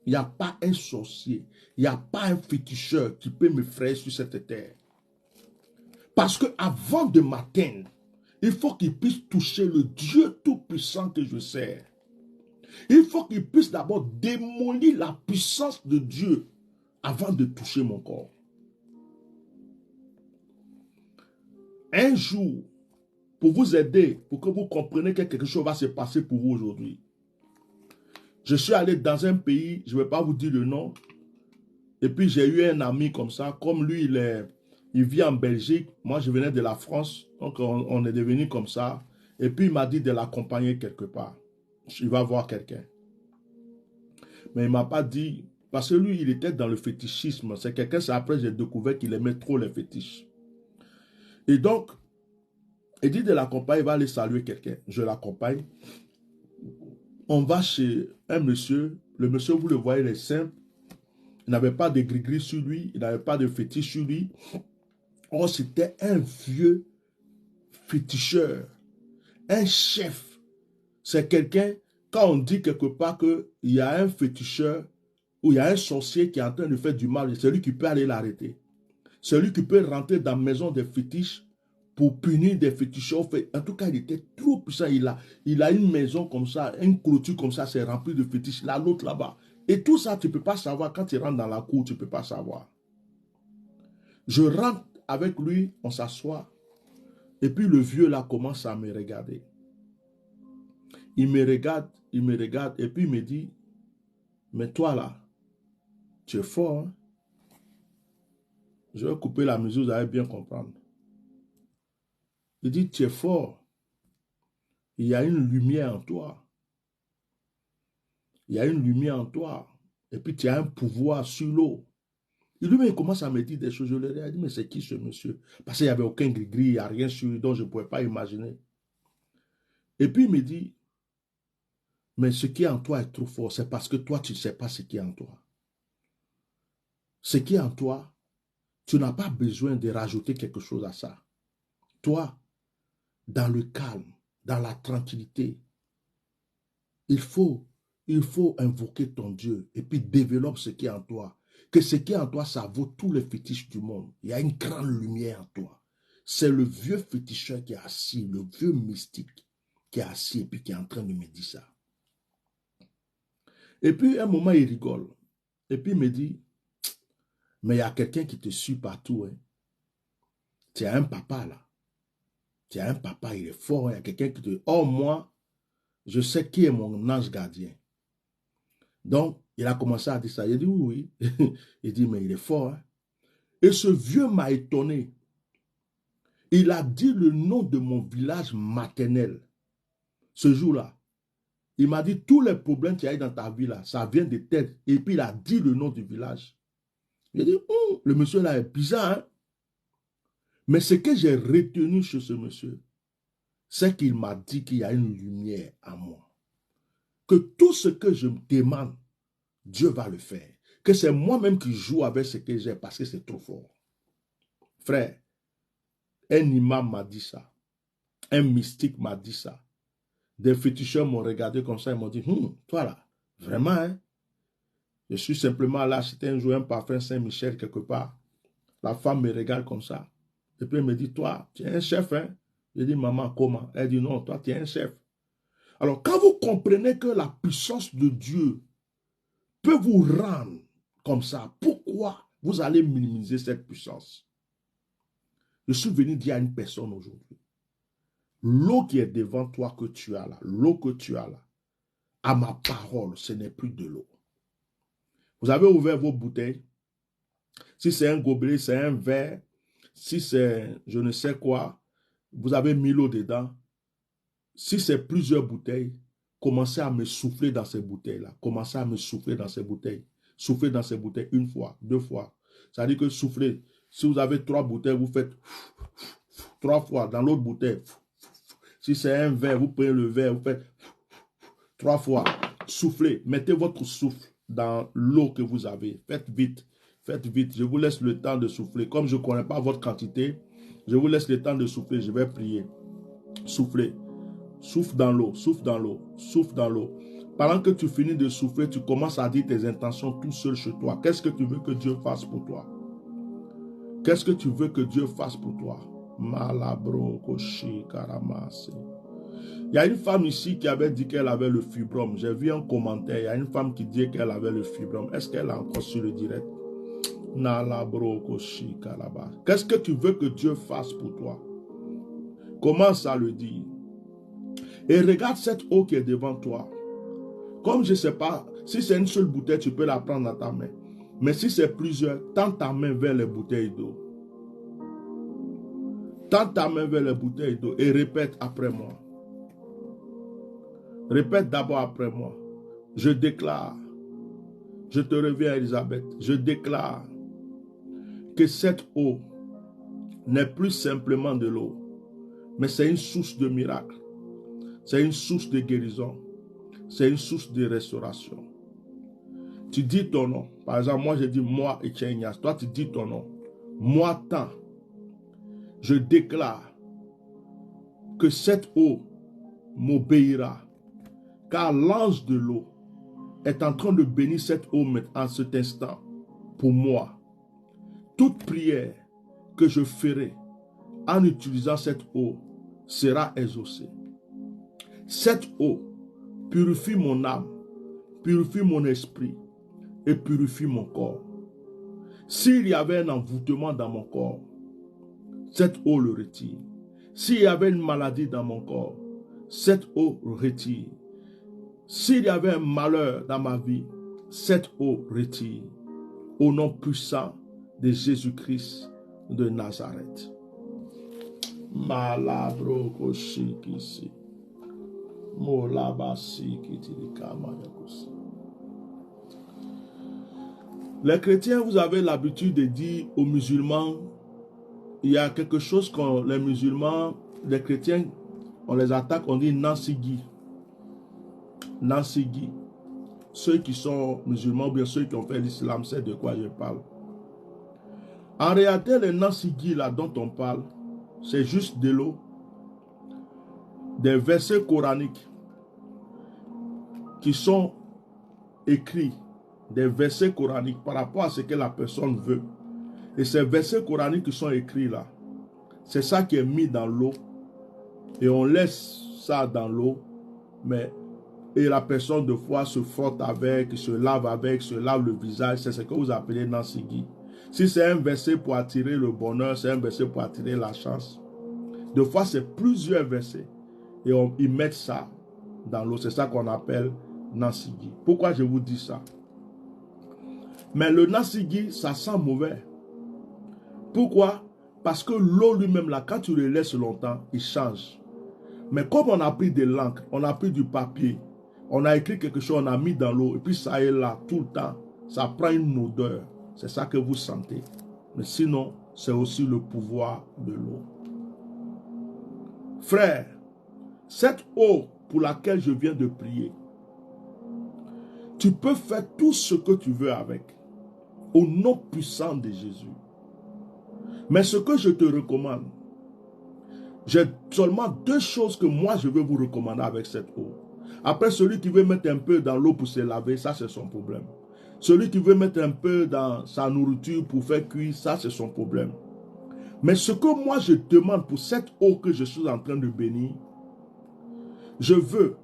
A: Il n'y a pas un sorcier. Il n'y a pas un féticheur qui peut me frayer sur cette terre. Parce que avant de m'atteindre, il faut qu'il puisse toucher le Dieu tout-puissant que je sers. Il faut qu'il puisse d'abord démolir la puissance de Dieu avant de toucher mon corps. Un jour, pour vous aider, pour que vous compreniez que quelque chose va se passer pour vous aujourd'hui. Je suis allé dans un pays, je ne vais pas vous dire le nom, et puis j'ai eu un ami comme ça, comme lui, Il vit en Belgique. Moi, je venais de la France. Donc, on est devenu comme ça. Et puis, il m'a dit de l'accompagner quelque part. Il va voir quelqu'un. Mais il ne m'a pas dit... Parce que lui, il était dans le fétichisme. C'est quelqu'un, c'est après j'ai découvert qu'il aimait trop les fétiches. Et donc, il dit de l'accompagner, il va aller saluer quelqu'un. Je l'accompagne. On va chez un monsieur. Le monsieur, vous le voyez, il est simple. Il n'avait pas de gris-gris sur lui. Il n'avait pas de fétiche sur lui. Oh, c'était un vieux féticheur. Un chef. C'est quelqu'un, quand on dit quelque part qu'il y a un féticheur ou il y a un sorcier qui est en train de faire du mal, c'est lui qui peut aller l'arrêter. C'est lui qui peut rentrer dans la maison des fétiches pour punir des féticheurs. En tout cas, il était trop puissant. Il a une maison comme ça, une clôture comme ça, c'est rempli de fétiches. Là, l'autre là-bas. Et tout ça, tu ne peux pas savoir. Quand tu rentres dans la cour, tu ne peux pas savoir. Je rentre avec lui, on s'assoit. Et puis le vieux là commence à me regarder. Il me regarde, et puis il me dit, mais toi là, tu es fort. Hein? Je vais couper la musique, vous allez bien comprendre. Il dit, tu es fort. Il y a une lumière en toi. Il y a une lumière en toi. Et puis tu as un pouvoir sur l'eau. Et lui-même, il commence à me dire des choses. Je lui ai dit, mais c'est qui ce monsieur? Parce qu'il n'y avait aucun gris-gris, il n'y a rien sur lui, donc je ne pouvais pas imaginer. Et puis il me dit, mais ce qui est en toi est trop fort. C'est parce que toi, tu ne sais pas ce qui est en toi. Ce qui est en toi, tu n'as pas besoin de rajouter quelque chose à ça. Toi, dans le calme, dans la tranquillité, il faut invoquer ton Dieu et puis développe ce qui est en toi. Que ce qui est en toi, ça vaut tous les fétiches du monde. Il y a une grande lumière en toi. C'est le vieux féticheur qui est assis, le vieux mystique qui est assis et puis qui est en train de me dire ça. Et puis, un moment, il rigole. Et puis, il me dit, mais il y a quelqu'un qui te suit partout. Hein. Tu as un papa, là. Tu as un papa, il est fort. Hein. Il y a quelqu'un qui te... Oh, moi, je sais qui est mon ange gardien. Donc, il a commencé à dire ça. Il a dit, oui, oui. Il dit, mais il est fort. Hein. Et ce vieux m'a étonné. Il a dit le nom de mon village maternel. Ce jour-là. Il m'a dit, tous les problèmes qu'il y a dans ta vie, là, ça vient de tête. Et puis, il a dit le nom du village. Il a dit, le monsieur là est bizarre. Hein? Mais ce que j'ai retenu chez ce monsieur, c'est qu'il m'a dit qu'il y a une lumière en moi. Que tout ce que je me demande, Dieu va le faire. Que c'est moi-même qui joue avec ce que j'ai parce que c'est trop fort. Frère, un imam m'a dit ça. Un mystique m'a dit ça. Des féticheurs m'ont regardé comme ça et m'ont dit, toi là, vraiment, hein? Je suis simplement là, c'était un jour un parfum Saint-Michel quelque part. La femme me regarde comme ça. Et puis elle me dit, toi, tu es un chef, hein? Je dis, maman, comment? Elle dit, non, toi, tu es un chef. Alors, quand vous comprenez que la puissance de Dieu peut vous rendre comme ça, pourquoi vous allez minimiser cette puissance? Je suis venu dire à une personne aujourd'hui, l'eau qui est devant toi que tu as là, l'eau que tu as là, à ma parole, ce n'est plus de l'eau. Vous avez ouvert vos bouteilles. Si c'est un gobelet, c'est un verre, si c'est je ne sais quoi, vous avez mis l'eau dedans. Si c'est plusieurs bouteilles, commencez à me souffler dans ces bouteilles-là. Commencez à me souffler dans ces bouteilles. Soufflez dans ces bouteilles une fois, deux fois. Ça veut dire que soufflez. Si vous avez 3 bouteilles, vous faites 3 fois dans l'autre bouteille. Si c'est un verre, vous prenez le verre, vous faites 3 fois. Soufflez. Mettez votre souffle dans l'eau que vous avez. Faites vite. Faites vite. Je vous laisse le temps de souffler. Comme je ne connais pas votre quantité, je vous laisse le temps de souffler. Je vais prier. Soufflez. Souffle dans l'eau, souffle dans l'eau, souffle dans l'eau. Pendant que tu finis de souffler, tu commences à dire tes intentions tout seul chez toi. Qu'est-ce que tu veux que Dieu fasse pour toi? Qu'est-ce que tu veux que Dieu fasse pour toi? Malabro, Koshi, Karamase. Il y a une femme ici qui avait dit qu'elle avait le fibrome. J'ai vu un commentaire. Il y a une femme qui dit qu'elle avait le fibrome. Est-ce qu'elle a encore sur le direct? Nalabro, Koshi, Karaba. Qu'est-ce que tu veux que Dieu fasse pour toi? Commence à le dire. Et regarde cette eau qui est devant toi. Comme je ne sais pas, si c'est une seule bouteille, tu peux la prendre dans ta main. Mais si c'est plusieurs, tends ta main vers les bouteilles d'eau. Tends ta main vers les bouteilles d'eau et répète après moi. Répète d'abord après moi. Je déclare, je te reviens Elisabeth, je déclare que cette eau n'est plus simplement de l'eau, mais c'est une source de miracle, c'est une source de guérison, c'est une source de restauration. Tu dis ton nom. Par exemple, moi je dis moi Etienne Ignace. Toi tu dis ton nom. Moi tant. Je déclare que cette eau m'obéira, car l'ange de l'eau est en train de bénir cette eau en cet instant pour moi. Toute prière que je ferai en utilisant cette eau sera exaucée. Cette eau purifie mon âme, purifie mon esprit et purifie mon corps. S'il y avait un envoûtement dans mon corps, cette eau le retire. S'il y avait une maladie dans mon corps, cette eau retire. S'il y avait un malheur dans ma vie, cette eau retire. Au nom puissant de Jésus-Christ de Nazareth. Malabro koshikisi. Molabasi kitilikamanakosi. Les chrétiens, vous avez l'habitude de dire aux musulmans, il y a quelque chose que les musulmans, les chrétiens, on les attaque, on dit Nansigi. Nansigi. Ceux qui sont musulmans, bien ceux qui ont fait l'islam, c'est de quoi je parle. En réalité, les Nansigi là dont on parle, c'est juste de l'eau, des versets coraniques qui sont écrits, des versets coraniques par rapport à ce que la personne veut. Et ces versets coraniques qui sont écrits là, c'est ça qui est mis dans l'eau. Et on laisse ça dans l'eau, mais et la personne de foi se frotte avec, se lave le visage. C'est ce que vous appelez Nansigi. Si c'est un verset pour attirer le bonheur, c'est un verset pour attirer la chance. De fois, c'est plusieurs versets. Et ils mettent ça dans l'eau. C'est ça qu'on appelle Nansigi. Pourquoi je vous dis ça? Mais le Nansigi, ça sent mauvais. Pourquoi? Parce que l'eau lui-même, là, quand tu le laisses longtemps, il change. Mais comme on a pris de l'encre, on a pris du papier, on a écrit quelque chose, on a mis dans l'eau, et puis ça est là tout le temps, ça prend une odeur. C'est ça que vous sentez. Mais sinon, c'est aussi le pouvoir de l'eau. Frère, cette eau pour laquelle je viens de prier, tu peux faire tout ce que tu veux avec, au nom puissant de Jésus. Mais ce que je te recommande, j'ai seulement deux choses que moi je veux vous recommander avec cette eau. Après, celui qui veut mettre un peu dans l'eau pour se laver, ça c'est son problème. Celui qui veut mettre un peu dans sa nourriture pour faire cuire, ça c'est son problème. Mais ce que moi je demande pour cette eau que je suis en train de bénir, je veux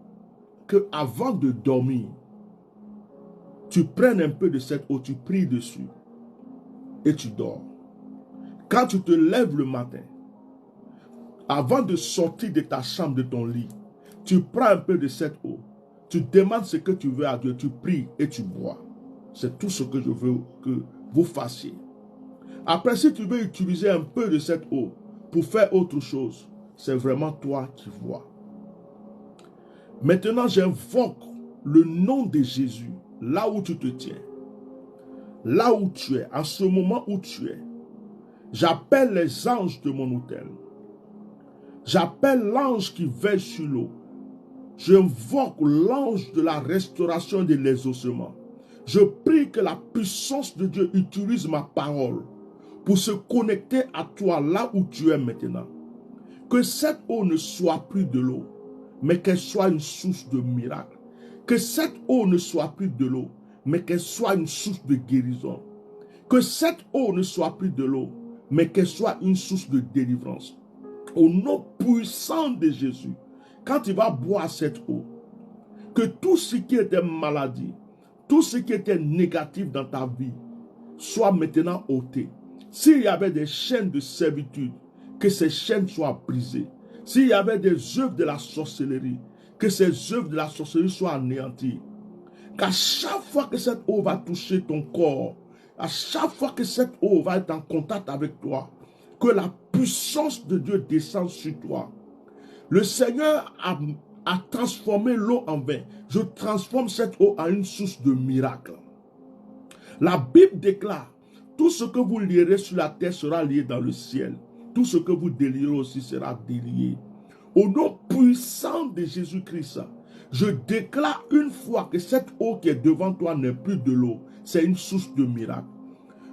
A: que avant de dormir, tu prennes un peu de cette eau, tu pries dessus et tu dors. Quand tu te lèves le matin, avant de sortir de ta chambre, de ton lit, tu prends un peu de cette eau, tu demandes ce que tu veux à Dieu, tu pries et tu bois. C'est tout ce que je veux que vous fassiez. Après, si tu veux utiliser un peu de cette eau pour faire autre chose, c'est vraiment toi qui vois. Maintenant, j'invoque le nom de Jésus, là où tu te tiens, là où tu es, en ce moment où tu es. J'appelle les anges de mon autel. J'appelle l'ange qui veille sur l'eau. J'invoque l'ange de la restauration et de l'exaucement. Je prie que la puissance de Dieu utilise ma parole pour se connecter à toi là où tu es maintenant. Que cette eau ne soit plus de l'eau, mais qu'elle soit une source de miracle. Que cette eau ne soit plus de l'eau, mais qu'elle soit une source de guérison. Que cette eau ne soit plus de l'eau, mais qu'elle soit une source de délivrance. Au nom puissant de Jésus, quand tu vas boire cette eau, que tout ce qui était maladie, tout ce qui était négatif dans ta vie, soit maintenant ôté. S'il y avait des chaînes de servitude, que ces chaînes soient brisées. S'il y avait des œuvres de la sorcellerie, que ces œuvres de la sorcellerie soient anéanties. Qu'à chaque fois que cette eau va toucher ton corps, à chaque fois que cette eau va être en contact avec toi, Que la puissance de Dieu descende sur toi. Le Seigneur a transformé l'eau en vin. Je transforme cette eau en une source de miracle. La Bible déclare, tout ce que vous lierez sur la terre sera lié dans le ciel. Tout ce que vous délierez aussi sera délié. Au nom puissant de Jésus-Christ, je déclare une fois que cette eau qui est devant toi n'est plus de l'eau. C'est une source de miracle.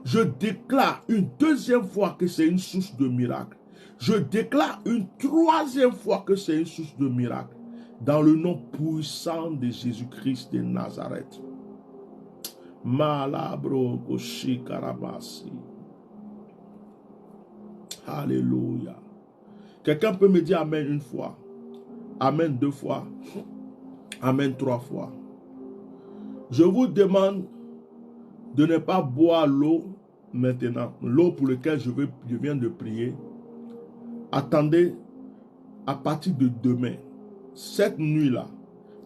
A: Je déclare une deuxième fois que c'est une source de miracle. Je déclare une troisième fois que c'est une source de miracle. Dans le nom puissant de Jésus-Christ de Nazareth. Malabro Koshi Karabasi. Alléluia. Quelqu'un peut me dire Amen une fois. Amen deux fois. Amen trois fois. Je vous demande de ne pas boire l'eau maintenant. L'eau pour laquelle je viens de prier. Attendez à partir de demain. Cette nuit-là,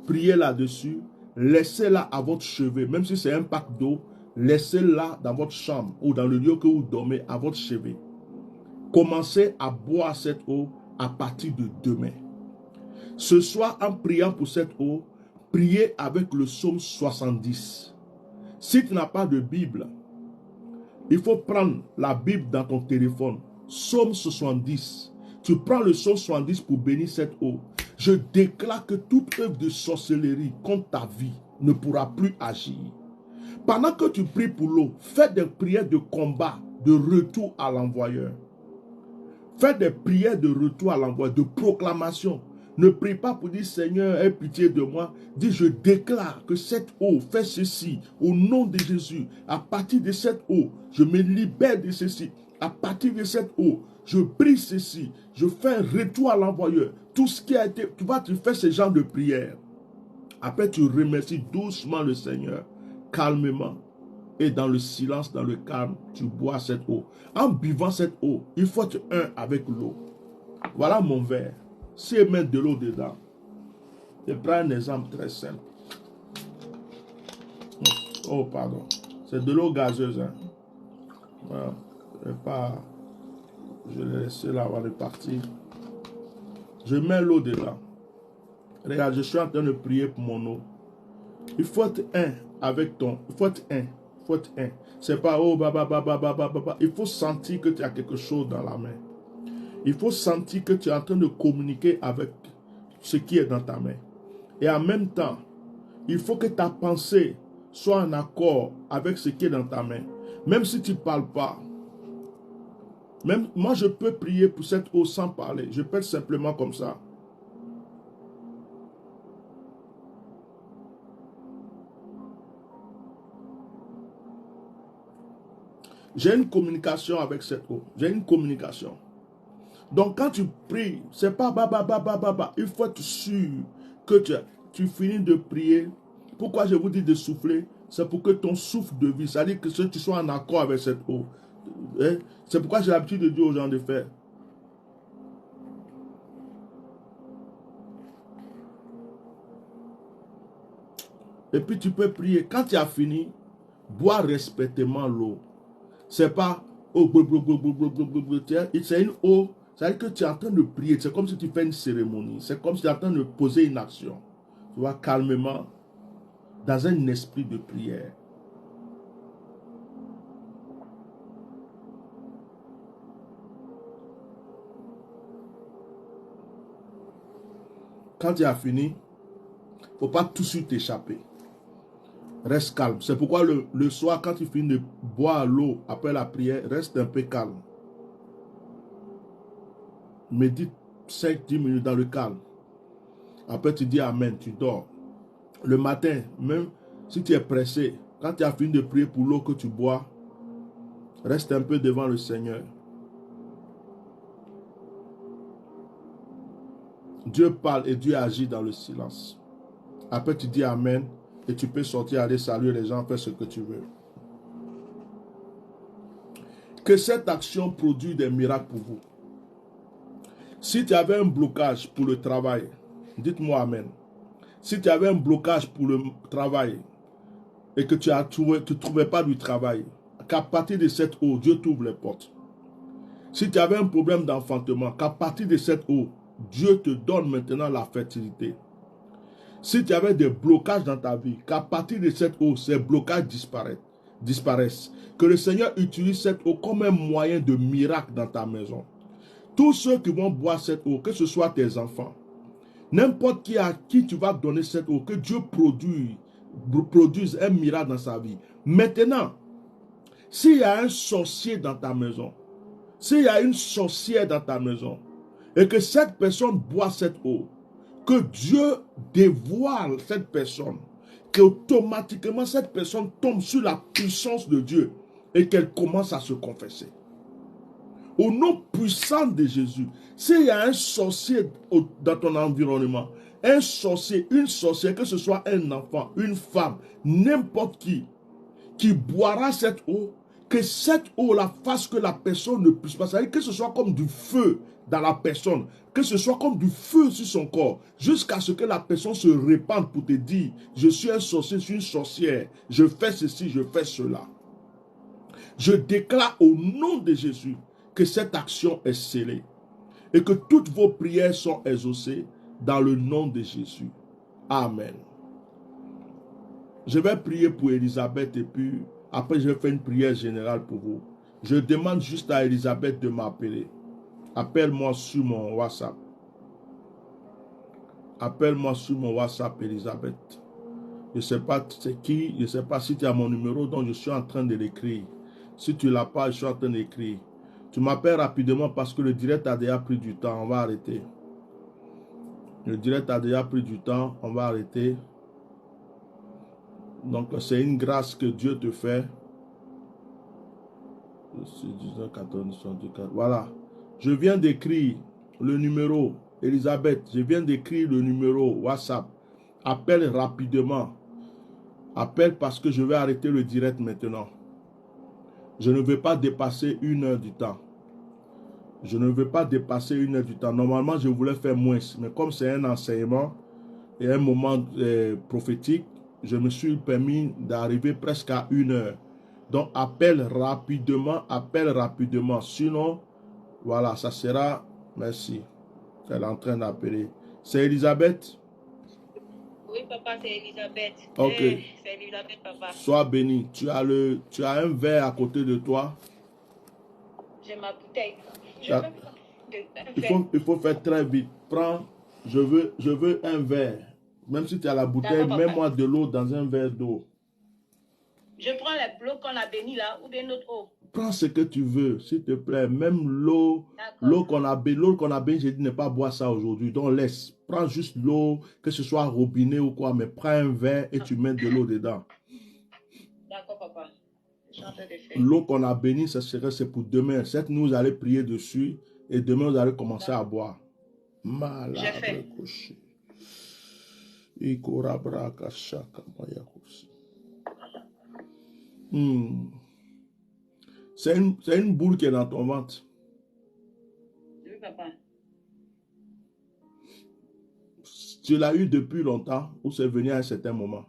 A: priez là-dessus. Laissez-la à votre chevet. Même si c'est un pack d'eau, laissez-la dans votre chambre ou dans le lieu que vous dormez à votre chevet. Commencez à boire cette eau à partir de demain. Ce soir, en priant pour cette eau, priez avec le psaume 70. Si tu n'as pas de Bible, il faut prendre la Bible dans ton téléphone. Psaume 70. Tu prends le psaume 70 pour bénir cette eau. Je déclare que toute œuvre de sorcellerie contre ta vie ne pourra plus agir. Pendant que tu pries pour l'eau, fais des prières de combat, de retour à l'envoyeur. Fais des prières de retour à l'envoyeur, de proclamation. Ne prie pas pour dire Seigneur, aie pitié de moi. Dis je déclare que cette eau fait ceci au nom de Jésus. À partir de cette eau, je me libère de ceci. À partir de cette eau, je prie ceci. Je fais un retour à l'envoyeur. Tout ce qui a été, tu fais ce genre de prière. Après, tu remercies doucement le Seigneur, calmement. Et dans le silence, dans le calme, tu bois cette eau. En buvant cette eau, il faut être un avec l'eau. Voilà mon verre. Si je mets de l'eau dedans, je prends un exemple très simple. Oh, pardon. C'est de l'eau gazeuse. Hein? Voilà. Je l'ai laissé là avant de partir. Je mets l'eau dedans. Regarde, je suis en train de prier pour mon eau. Il faut être un avec ton. Il faut être un. Il faut être un. C'est pas oh, baba. Il faut sentir que tu as quelque chose dans la main. Il faut sentir que tu es en train de communiquer avec ce qui est dans ta main. Et en même temps, il faut que ta pensée soit en accord avec ce qui est dans ta main. Même si tu ne parles pas. Même moi, je peux prier pour cette eau sans parler. Je peux être simplement comme ça. J'ai une communication avec cette eau. J'ai une communication. Donc quand tu pries, c'est pas baba. Il faut être sûr que tu finis de prier. Pourquoi je vous dis de souffler? C'est pour que ton souffle de vie, c'est-à-dire que tu sois en accord avec cette eau. C'est pourquoi j'ai l'habitude de dire aux gens de faire. Et puis tu peux prier. Quand tu as fini, bois respectement l'eau. C'est pas oh, c'est une eau. C'est-à-dire que tu es en train de prier. C'est comme si tu fais une cérémonie. C'est comme si tu es en train de poser une action. Tu vois, calmement, dans un esprit de prière. Quand tu as fini, il ne faut pas tout de suite t'échapper. Reste calme. C'est pourquoi le soir, quand tu finis de boire l'eau après la prière, reste un peu calme. Médite 5-10 minutes dans le calme. Après, tu dis Amen, tu dors. Le matin, même si tu es pressé, quand tu as fini de prier pour l'eau que tu bois, reste un peu devant le Seigneur. Dieu parle et Dieu agit dans le silence. Après, tu dis Amen et tu peux sortir, aller saluer les gens, faire ce que tu veux. Que cette action produise des miracles pour vous. Si tu avais un blocage pour le travail, dites-moi Amen. Si tu avais un blocage pour le travail et que tu ne trouvais pas du travail, qu'à partir de cette eau, Dieu t'ouvre les portes. Si tu avais un problème d'enfantement, qu'à partir de cette eau, Dieu te donne maintenant la fertilité. Si tu avais des blocages dans ta vie, qu'à partir de cette eau, ces blocages disparaissent. Que le Seigneur utilise cette eau comme un moyen de miracle dans ta maison. Tous ceux qui vont boire cette eau, que ce soit tes enfants, n'importe qui à qui tu vas donner cette eau, que Dieu produise un miracle dans sa vie. Maintenant, s'il y a un sorcier dans ta maison, s'il y a une sorcière dans ta maison, et que cette personne boit cette eau, que Dieu dévoile cette personne, qu'automatiquement cette personne tombe sur la puissance de Dieu et qu'elle commence à se confesser. Au nom puissant de Jésus, s'il y a un sorcier dans ton environnement, un sorcier, une sorcière, que ce soit un enfant, une femme, n'importe qui boira cette eau, que cette eau-là fasse que la personne ne puisse pas, c'est-à-dire que ce soit comme du feu dans la personne, que ce soit comme du feu sur son corps, jusqu'à ce que la personne se répande pour te dire, je suis un sorcier, je suis une sorcière, je fais ceci, je fais cela. Je déclare au nom de Jésus que cette action est scellée et que toutes vos prières sont exaucées dans le nom de Jésus. Amen. Je vais prier pour Elisabeth et puis après je vais faire une prière générale pour vous. Je demande juste à Elisabeth de m'appeler. Appelle-moi sur mon WhatsApp. Appelle-moi sur mon WhatsApp, Elisabeth. Je ne sais pas c'est qui, je ne sais pas si tu as mon numéro, donc je suis en train de l'écrire. Si tu ne l'as pas, je suis en train d'écrire. Tu m'appelles rapidement parce que le direct a déjà pris du temps. On va arrêter. Le direct a déjà pris du temps. On va arrêter. Donc, c'est une grâce que Dieu te fait. Voilà. Je viens d'écrire le numéro. Elisabeth, je viens d'écrire le numéro WhatsApp. Appelle rapidement. Appelle parce que je vais arrêter le direct maintenant. Je ne vais pas dépasser 1 heure du temps. Je ne veux pas dépasser 1 heure du temps. Normalement, je voulais faire moins. Mais comme c'est un enseignement et un moment prophétique, je me suis permis d'arriver presque à 1 heure. Donc, appelle rapidement, appelle rapidement. Sinon, voilà, ça sera... Merci. Elle est en train d'appeler. C'est Elisabeth?
B: Oui, papa, c'est Elisabeth.
A: Ok.
B: C'est Elisabeth, papa.
A: Sois béni. Tu as un verre à côté de toi.
B: J'ai ma bouteille.
A: Il faut faire très vite. Prends, je veux un verre. Même si tu as la bouteille, mets-moi de l'eau dans un verre d'eau.
B: Je prends l'eau qu'on a bénie là, ou bien notre eau.
A: Prends ce que tu veux, s'il te plaît. Même l'eau qu'on a bénie, j'ai dit ne pas boire ça aujourd'hui. Donc laisse. Prends juste l'eau, que ce soit robinet ou quoi, mais prends un verre et tu mets de l'eau dedans.
B: D'accord, papa.
A: L'eau qu'on a bénie, c'est pour demain. Cette nuit, vous allez prier dessus et demain, vous allez commencer à boire.
B: J'ai fait.
A: C'est une boule qui est dans ton ventre.
B: Oui, papa.
A: Tu l'as eu depuis longtemps ou c'est venu à un certain moment?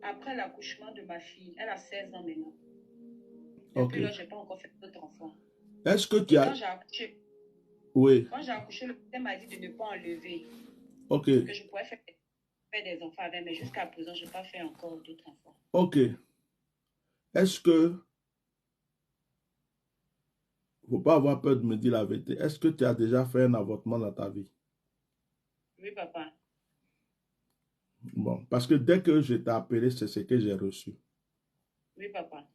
B: Après l'accouchement de ma fille, elle a 16 ans maintenant. Depuis là, je n'ai pas encore fait d'autres enfants.
A: Est-ce que tu as...
B: Quand j'ai accouché,
A: oui.
B: Quand j'ai accouché, le médecin m'a dit de ne pas enlever.
A: Ok.
B: Que je pourrais faire des enfants avec, mais jusqu'à présent, je n'ai pas fait encore d'autres enfants.
A: Ok. Est-ce que... Il ne faut pas avoir peur de me dire la vérité. Est-ce que tu as déjà fait un avortement dans ta vie?
B: Oui, papa.
A: Bon, parce que dès que je t'ai appelé, c'est ce que j'ai reçu.
B: Oui, papa.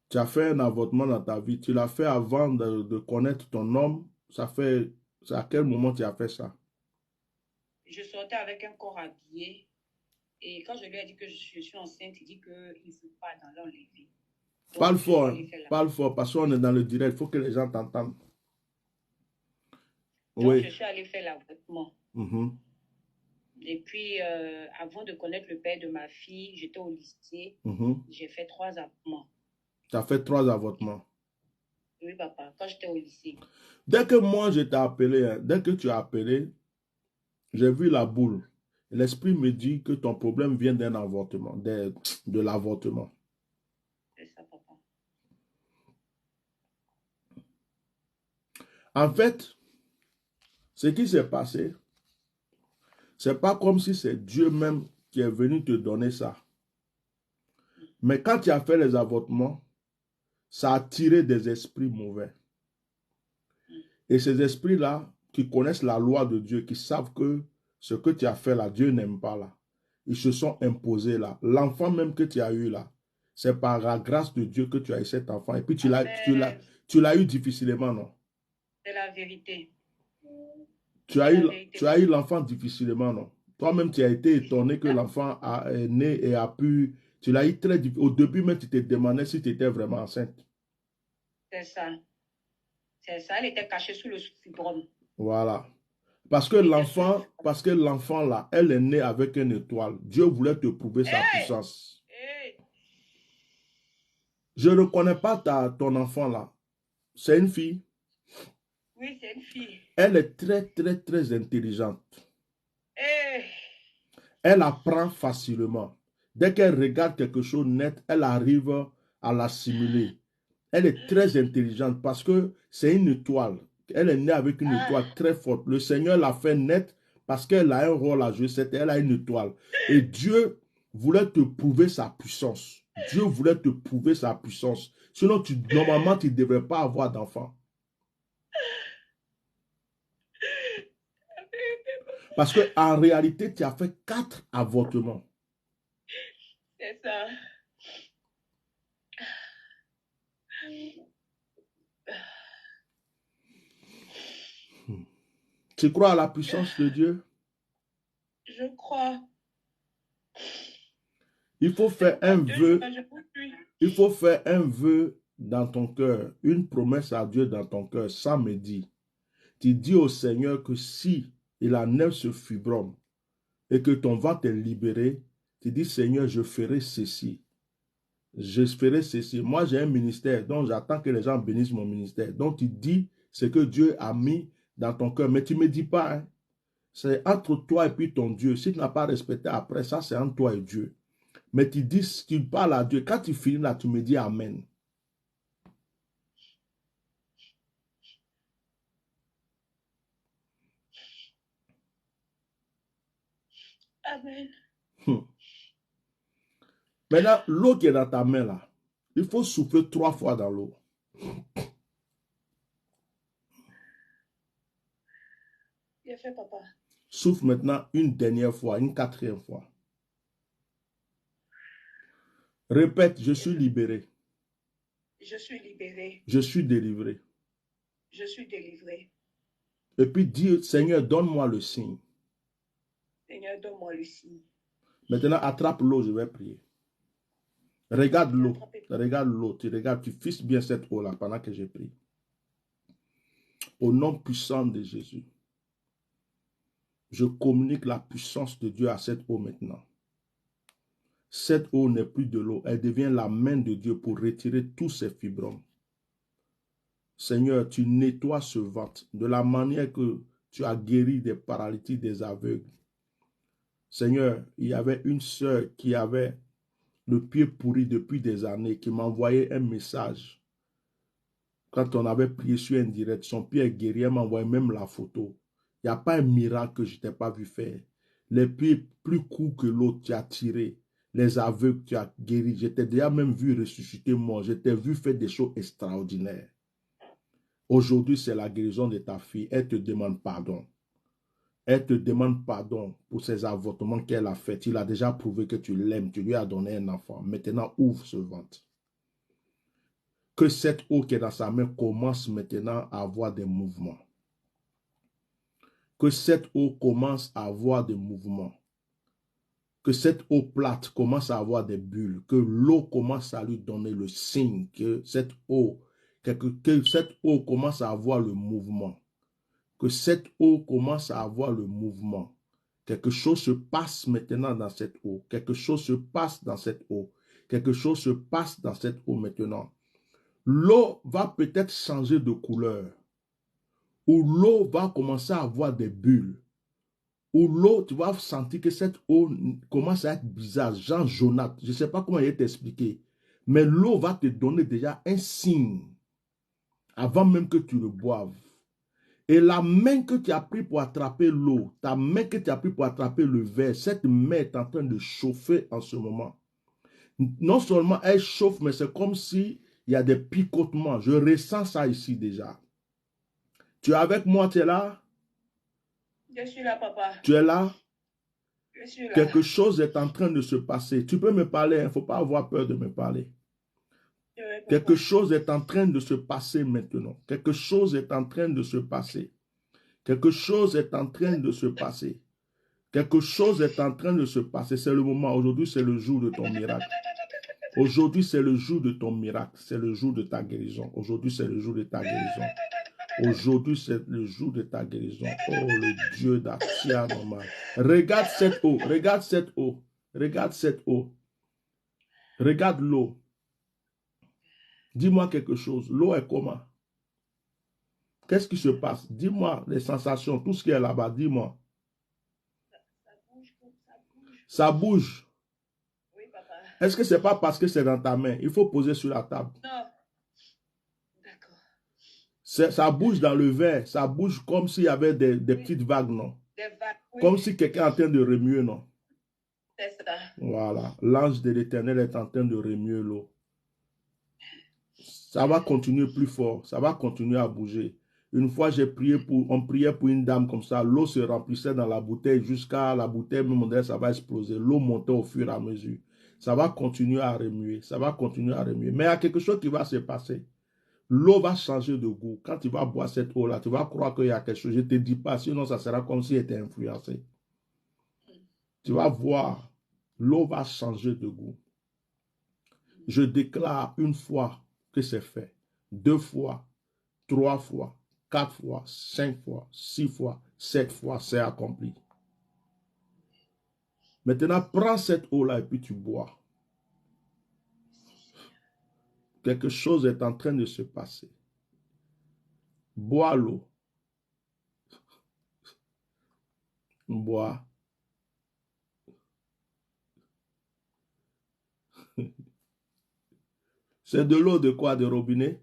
A: Tu as fait un avortement dans ta vie. Tu l'as fait avant de connaître ton homme. C'est à quel moment tu as fait ça?
B: Je sortais avec un corps habillé. Et quand je lui ai dit que je suis enceinte, il dit qu'il ne faut pas dans l'enlever.
A: Parle fort, hein? Parle fort, parce qu'on est dans le direct. Il faut que les gens t'entendent.
B: Donc, oui. Je suis allée faire l'avortement.
A: Mm-hmm.
B: Et puis, avant de connaître le père de ma fille, j'étais au lycée.
A: Mm-hmm.
B: J'ai fait 3 avortements.
A: Tu as fait 3 avortements?
B: Oui, papa, quand j'étais au lycée.
A: Dès que moi, je t'ai appelé, hein, dès que tu as appelé, j'ai vu la boule. L'esprit me dit que ton problème vient d'un avortement, de l'avortement.
B: C'est ça, papa.
A: En fait, ce qui s'est passé, c'est pas comme si c'est Dieu même qui est venu te donner ça. Mais quand tu as fait les avortements, ça a attiré des esprits mauvais. Et ces esprits-là, qui connaissent la loi de Dieu, qui savent que ce que tu as fait là, Dieu n'aime pas là. Ils se sont imposés là. L'enfant même que tu as eu là, c'est par la grâce de Dieu que tu as eu cet enfant. Et puis tu l'as eu difficilement, non?
B: C'est la vérité.
A: Tu as eu l'enfant difficilement, non? Toi-même, tu as été étonné que l'enfant est né et a pu... Tu l'as eu très difficilement. Au début, même, tu te demandais si tu étais vraiment enceinte.
B: C'est ça. C'est ça. Elle était cachée sous le fibrome.
A: Voilà. Parce que l'enfant là, elle est née avec une étoile. Dieu voulait te prouver sa puissance. Je ne connais pas ton enfant là. C'est une fille.
B: Oui, c'est une fille.
A: Elle est très, très, très intelligente. Elle apprend facilement. Dès qu'elle regarde quelque chose net, elle arrive à l'assimiler. Elle est très intelligente parce que c'est une étoile. Elle est née avec une étoile très forte. Le Seigneur l'a fait net parce qu'elle a un rôle à jouer. Elle a une étoile. Et Dieu voulait te prouver sa puissance. Dieu voulait te prouver sa puissance. Sinon, normalement, tu ne devrais pas avoir d'enfant. Parce qu'en réalité, tu as fait 4 avortements.
B: C'est ça.
A: Tu crois à la puissance de Dieu?
B: Je crois.
A: Il faut faire un vœu. Il faut faire un vœu dans ton cœur, une promesse à Dieu dans ton cœur, samedi. Tu dis au Seigneur que si il enlève ce fibrome et que ton ventre est libéré, tu dis Seigneur, je ferai ceci. Je ferai ceci. Moi, j'ai un ministère, donc j'attends que les gens bénissent mon ministère. Donc tu dis ce que Dieu a mis dans ton cœur, mais tu ne me dis pas, hein. C'est entre toi et puis ton Dieu. Si tu n'as pas respecté après ça, c'est entre toi et Dieu. Mais tu dis, tu parles à Dieu. Quand tu finis là, tu me dis Amen.
B: Amen.
A: Maintenant, l'eau qui est dans ta main là, il faut souffler 3 fois dans l'eau.
B: Bien fait, papa.
A: Souffle maintenant une dernière fois, une 4e fois. Répète, je suis libéré.
B: Je suis libéré.
A: Je suis délivré.
B: Je suis délivré.
A: Et puis dis, Seigneur, donne-moi le signe.
B: Seigneur, donne-moi le signe.
A: Maintenant, attrape l'eau, je vais prier. Regarde l'eau. Regarde l'eau. Tu fixes bien cette eau-là pendant que je prie. Au nom puissant de Jésus, je communique la puissance de Dieu à cette eau maintenant. Cette eau n'est plus de l'eau, elle devient la main de Dieu pour retirer tous ces fibromes. Seigneur, tu nettoies ce ventre de la manière que tu as guéri des paralytiques, des aveugles. Seigneur, il y avait une sœur qui avait le pied pourri depuis des années, qui m'envoyait un message. Quand on avait prié sur un direct, son pied est guéri, elle m'envoyait même la photo. Il n'y a pas un miracle que je t'ai pas vu faire. Les pieds plus courts que l'autre, tu as tiré. Les aveugles, tu as guéri. Je t'ai déjà même vu ressusciter mort. Je t'ai vu faire des choses extraordinaires. Aujourd'hui, c'est la guérison de ta fille. Elle te demande pardon. Elle te demande pardon pour ces avortements qu'elle a fait. Il a déjà prouvé que tu l'aimes. Tu lui as donné un enfant. Maintenant, ouvre ce ventre. Que cette eau qui est dans sa main commence maintenant à avoir des mouvements. Que cette eau commence à avoir des mouvements. Que cette eau plate commence à avoir des bulles. Que l'eau commence à lui donner le signe que cette eau commence à avoir le mouvement. Que cette eau commence à avoir le mouvement. Quelque chose se passe maintenant dans cette eau. Quelque chose se passe dans cette eau. Quelque chose se passe dans cette eau maintenant. L'eau va peut-être changer de couleur. Ou l'eau va commencer à avoir des bulles. Ou l'eau, tu vas sentir que cette eau commence à être bizarre, genre jaunâtre. Je ne sais pas comment il t'expliquer. Mais l'eau va te donner déjà un signe avant même que tu le boives. Et la main que tu as pris pour attraper l'eau, ta main que tu as pris pour attraper le verre, cette main est en train de chauffer en ce moment. Non seulement elle chauffe, mais c'est comme si il y a des picotements. Je ressens ça ici déjà. Tu es avec moi, tu es là?
B: Je suis là, papa.
A: Tu es là?
B: Je suis là.
A: Quelque chose est en train de se passer. Tu peux me parler, il ne faut pas avoir peur de me parler. Quelque chose est en train de se passer maintenant. Quelque chose est en train de se passer. Quelque chose est en train de se passer. Quelque chose est en train de se passer. C'est le moment. Aujourd'hui, c'est le jour de ton miracle. Aujourd'hui, c'est le jour de ton miracle. C'est le jour de ta guérison. Aujourd'hui, c'est le jour de ta guérison. Aujourd'hui, c'est le jour de ta guérison. Oh, le Dieu d'Atia normal. Regarde cette eau. Regarde cette eau. Regarde cette eau. Regarde l'eau. Dis-moi quelque chose. L'eau est comment? Qu'est-ce qui se passe? Dis-moi les sensations, tout ce qui est là-bas. Dis-moi. Ça bouge.
B: Oui, papa.
A: Est-ce que ce n'est pas parce que c'est dans ta main? Il faut poser sur la table.
B: Non. D'accord.
A: Ça bouge dans le verre. Ça bouge comme s'il y avait des petites vagues, non?
B: Des vagues, oui.
A: Comme si quelqu'un est en train de remuer, non?
B: C'est ça.
A: Voilà. L'ange de l'Éternel est en train de remuer l'eau. Ça va continuer plus fort. Ça va continuer à bouger. Une fois, on priait pour une dame comme ça. L'eau se remplissait dans la bouteille jusqu'à la bouteille, même ça va exploser. L'eau montait au fur et à mesure. Ça va continuer à remuer. Ça va continuer à remuer. Mais il y a quelque chose qui va se passer. L'eau va changer de goût. Quand tu vas boire cette eau-là, tu vas croire qu'il y a quelque chose. Je ne te dis pas, sinon ça sera comme si elle était influencée. Tu vas voir, l'eau va changer de goût. Je déclare une fois que c'est fait, 2 fois, 3 fois, 4 fois, 5 fois, 6 fois, 7 fois, c'est accompli. Maintenant, prends cette eau-là et puis tu bois. Quelque chose est en train de se passer. Bois l'eau. Bois. C'est de l'eau de quoi? De robinet?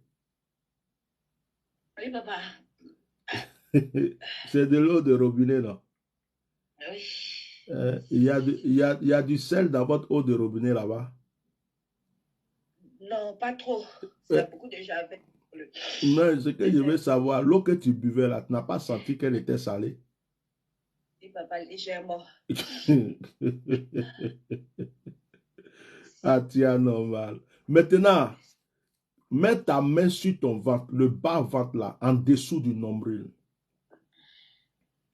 B: Oui, papa.
A: C'est de l'eau de robinet, non?
B: Oui.
A: Il y a du sel dans votre eau de robinet là-bas?
B: Non, pas trop. C'est beaucoup déjà avec le...
A: Mais ce que je veux savoir, l'eau que tu buvais là, tu n'as pas senti qu'elle était salée?
B: Oui, papa, légèrement.
A: Ah, tiens, normal. Maintenant, mets ta main sur ton ventre, le bas-ventre là, en dessous du nombril.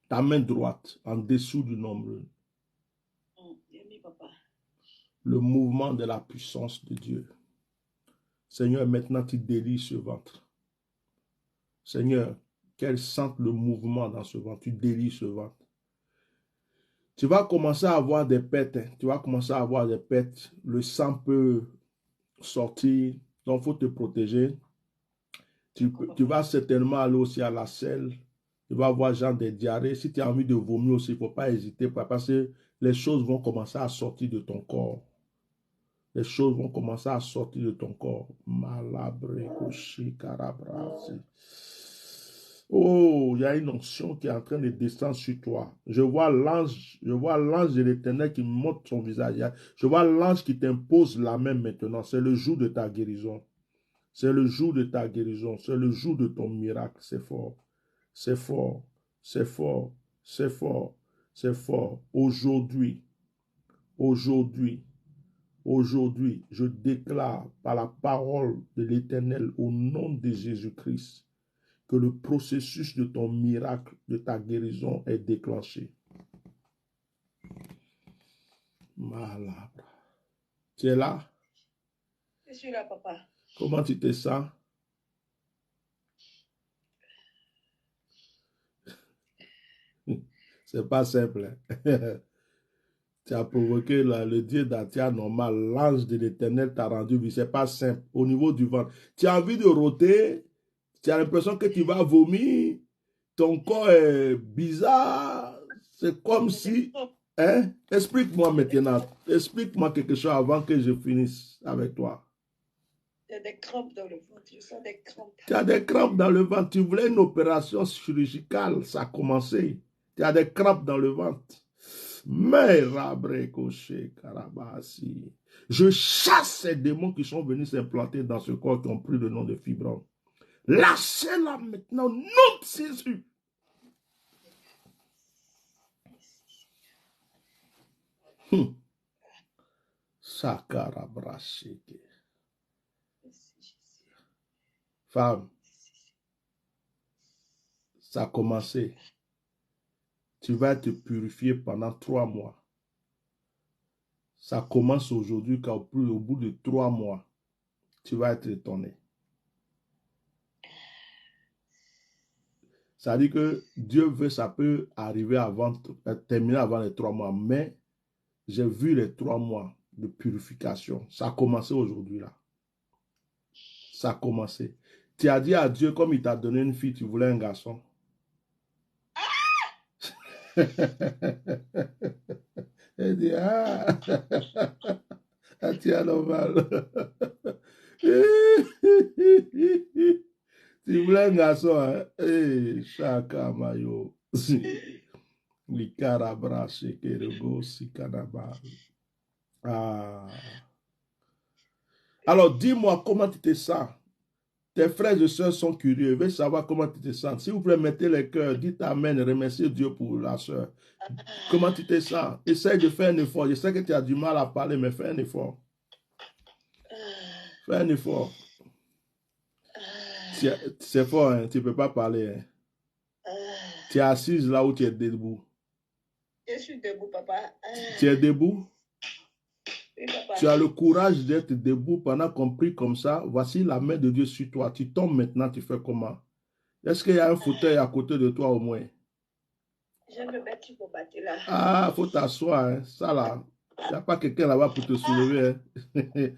A: Ta main droite, en dessous du nombril.
B: Oui, papa.
A: Le mouvement de la puissance de Dieu. Seigneur, maintenant tu délies ce ventre. Seigneur, qu'elle sente le mouvement dans ce ventre. Tu délies ce ventre. Tu vas commencer à avoir des pertes. Tu vas commencer à avoir des pertes. Le sang peut sortir. Donc, il faut te protéger. Tu vas certainement aller aussi à la selle. Tu vas avoir genre des diarrhées. Si tu as envie de vomir aussi, il ne faut pas hésiter parce que les choses vont commencer à sortir de ton corps. Les choses vont commencer à sortir de ton corps. Oh, il y a une onction qui est en train de descendre sur toi. Je vois l'ange de l'Éternel qui montre son visage. Je vois l'ange qui t'impose la main maintenant. C'est le jour de ta guérison. C'est le jour de ta guérison. C'est le jour de ton miracle. C'est fort. C'est fort. C'est fort. C'est fort. C'est fort. Aujourd'hui, je déclare par la parole de l'Éternel au nom de Jésus-Christ que le processus de ton miracle, de ta guérison est déclenché. Malade. Tu es là?
B: Je suis là, papa.
A: Comment tu te sens? C'est pas simple. Hein? Tu as provoqué le Dieu d'Atia normal. L'ange de l'Éternel t'a rendu vie. C'est pas simple. Au niveau du ventre. Tu as envie de rôter. Tu as l'impression que tu vas vomir. Ton corps est bizarre. C'est comme si... Hein? Explique-moi maintenant. Explique-moi quelque chose avant que je finisse avec toi.
B: J'ai des crampes dans le ventre. Je sens des crampes.
A: Tu as des crampes dans le ventre. Tu voulais une opération chirurgicale. Ça a commencé. Tu as des crampes dans le ventre. Mais je chasse ces démons qui sont venus s'implanter dans ce corps qui ont pris le nom de fibrome. Lâchez-la maintenant, nom de Jésus. Sakarabrasheke. Femme, ça a commencé. Tu vas te purifier pendant 3 mois. Ça commence aujourd'hui, car au bout de 3 mois, tu vas être étonné. Ça dit que Dieu veut, ça peut arriver avant, terminer avant les 3 mois, mais j'ai vu les 3 mois de purification. Ça a commencé aujourd'hui là. Ça a commencé. Tu as dit à Dieu, comme il t'a donné une fille, tu voulais un garçon. Elle dit, tu as normal. Tu voulais un garçon, hein? Eh, Chaka Mayo. Likarabra, Shekerego, Sikanaba. Ah. Alors, dis-moi comment tu te sens. Tes frères et soeurs sont curieux, ils veulent savoir comment tu te sens. Si vous pouvez mettre les cœurs, dites Amen, remerciez Dieu pour la soeur. Comment tu te sens? Essaye de faire un effort. Je sais que tu as du mal à parler, mais fais un effort. Fais un effort. C'est fort, hein? Tu ne peux pas parler. Hein? Tu es assise là où tu es debout.
B: Je suis debout, papa.
A: Tu es debout?
B: Oui, papa.
A: Tu as le courage d'être debout pendant qu'on prie comme ça. Voici la main de Dieu sur toi. Tu tombes maintenant, tu fais comment? Est-ce qu'il y a un fauteuil à côté de toi au moins?
B: Je me mets sur mon battu là.
A: Ah, il faut t'asseoir. Hein? Ça là, il n'y a pas quelqu'un là-bas pour te soulever. Hein?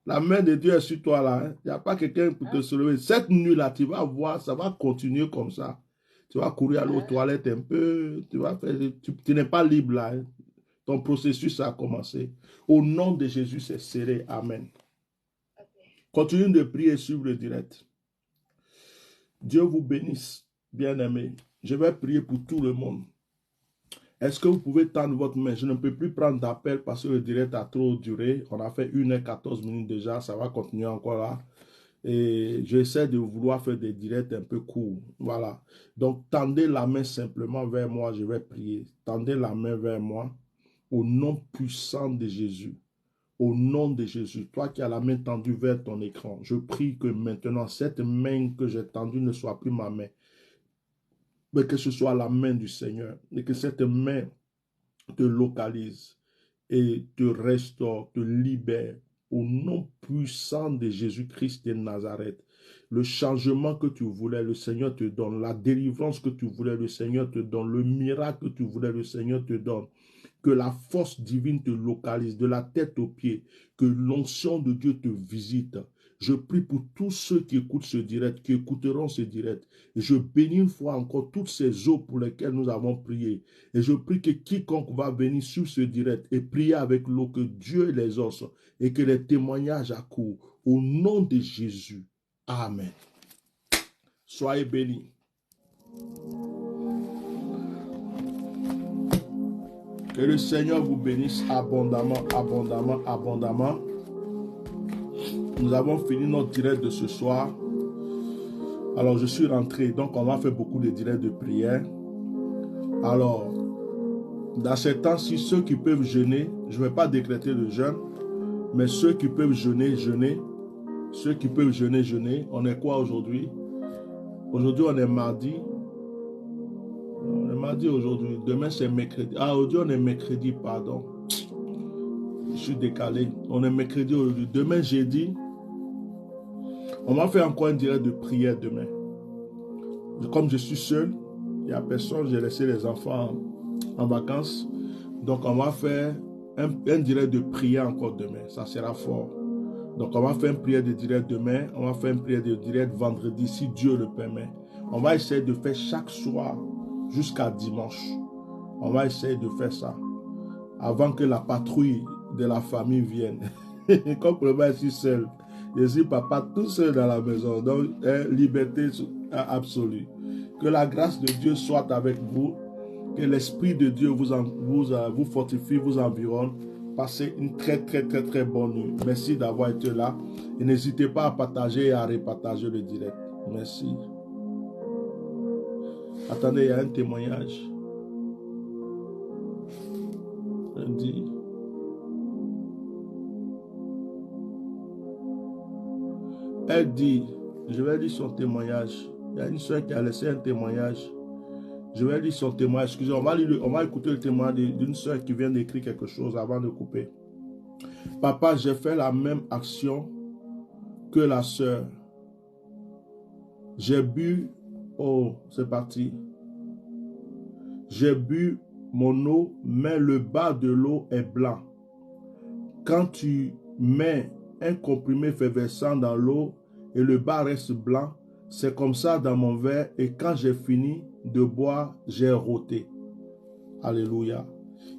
A: La main de Dieu est sur toi là. Hein? Il n'y a pas quelqu'un pour te soulever. Cette nuit-là, tu vas voir, ça va continuer comme ça. Tu vas courir aller aux toilettes un peu. Tu vas faire, tu n'es pas libre là. Hein? Ton processus a commencé. Au nom de Jésus, c'est serré. Amen. Continue de prier sur le direct. Dieu vous bénisse, bien-aimés. Je vais prier pour tout le monde. Est-ce que vous pouvez tendre votre main? Je ne peux plus prendre d'appel parce que le direct a trop duré. On a fait 1h14 déjà. Ça va continuer encore là. Et j'essaie de vouloir faire des directs un peu courts. Voilà. Donc, tendez la main simplement vers moi. Je vais prier. Tendez la main vers moi. Au nom puissant de Jésus. Au nom de Jésus. Toi qui as la main tendue vers ton écran. Je prie que maintenant, cette main que j'ai tendue ne soit plus ma main. Mais que ce soit la main du Seigneur. Et que cette main te localise et te restaure, te libère au nom puissant de Jésus-Christ de Nazareth. Le changement que tu voulais, le Seigneur te donne. La délivrance que tu voulais, le Seigneur te donne. Le miracle que tu voulais, le Seigneur te donne. Que la force divine te localise de la tête aux pieds. Que l'onction de Dieu te visite. Je prie pour tous ceux qui écoutent ce direct, qui écouteront ce direct. Et je bénis une fois encore toutes ces eaux pour lesquelles nous avons prié. Et je prie que quiconque va venir sur ce direct et prier avec l'eau, que Dieu les osse et que les témoignages accourent. Au nom de Jésus. Amen. Soyez bénis. Que le Seigneur vous bénisse abondamment, abondamment, abondamment. Nous avons fini notre direct de ce soir. Alors, je suis rentré. Donc, on va faire beaucoup de directs de prière. Alors, dans ces temps-ci, ceux qui peuvent jeûner, je ne vais pas décréter le jeûne, mais ceux qui peuvent jeûner, jeûner. Ceux qui peuvent jeûner, jeûner. On est quoi aujourd'hui? Aujourd'hui, on est mardi. On est mardi aujourd'hui. Demain, c'est mercredi. Ah, aujourd'hui, on est mercredi, pardon. Je suis décalé. On est mercredi aujourd'hui. Demain, jeudi, on va faire encore un direct de prière demain. Comme je suis seul, il n'y a personne, j'ai laissé les enfants en vacances. Donc, on va faire un direct de prière encore demain. Ça sera fort. Donc, on va faire une prière de direct demain. On va faire une prière de direct vendredi, si Dieu le permet. On va essayer de faire chaque soir jusqu'à dimanche. On va essayer de faire ça avant que la patrouille de la famille vienne. Comme le je suis seul. Je suis papa tout seul dans la maison. Donc, liberté absolue. Que la grâce de Dieu soit avec vous. Que l'Esprit de Dieu vous fortifie, vous environne. Passez une très bonne nuit. Merci d'avoir été là. Et n'hésitez pas à partager et à repartager le direct. Merci. Attendez, il y a un témoignage. Elle dit, je vais lire son témoignage. Il y a une soeur qui a laissé un témoignage. Je vais lire son témoignage. Excusez-moi, on va écouter le témoignage d'une soeur qui vient d'écrire quelque chose avant de couper. Papa, j'ai fait la même action que la soeur. J'ai bu, oh, c'est parti. J'ai bu mon eau, mais le bas de l'eau est blanc. Quand tu mets un comprimé effervescent dans l'eau et le bas reste blanc, c'est comme ça dans mon verre et quand j'ai fini de boire, j'ai roté. Alléluia.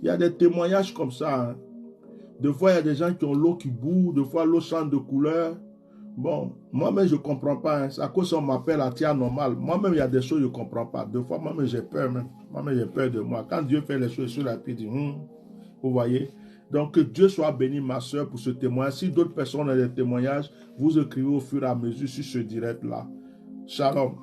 A: Il y a des témoignages comme ça. Hein. Des fois, il y a des gens qui ont l'eau qui bout, des fois l'eau change de couleur. Bon, moi-même, je ne comprends pas. Hein. C'est à cause qu'on m'appelle à tia normal. Moi-même, il y a des choses que je ne comprends pas. Des fois, moi-même, j'ai peur. Moi-même, j'ai peur de moi. Quand Dieu fait les choses sur la pied, il dit, vous voyez. Donc, que Dieu soit béni, ma soeur, pour ce témoignage. Si d'autres personnes ont des témoignages, vous écrivez au fur et à mesure sur ce direct-là. Shalom.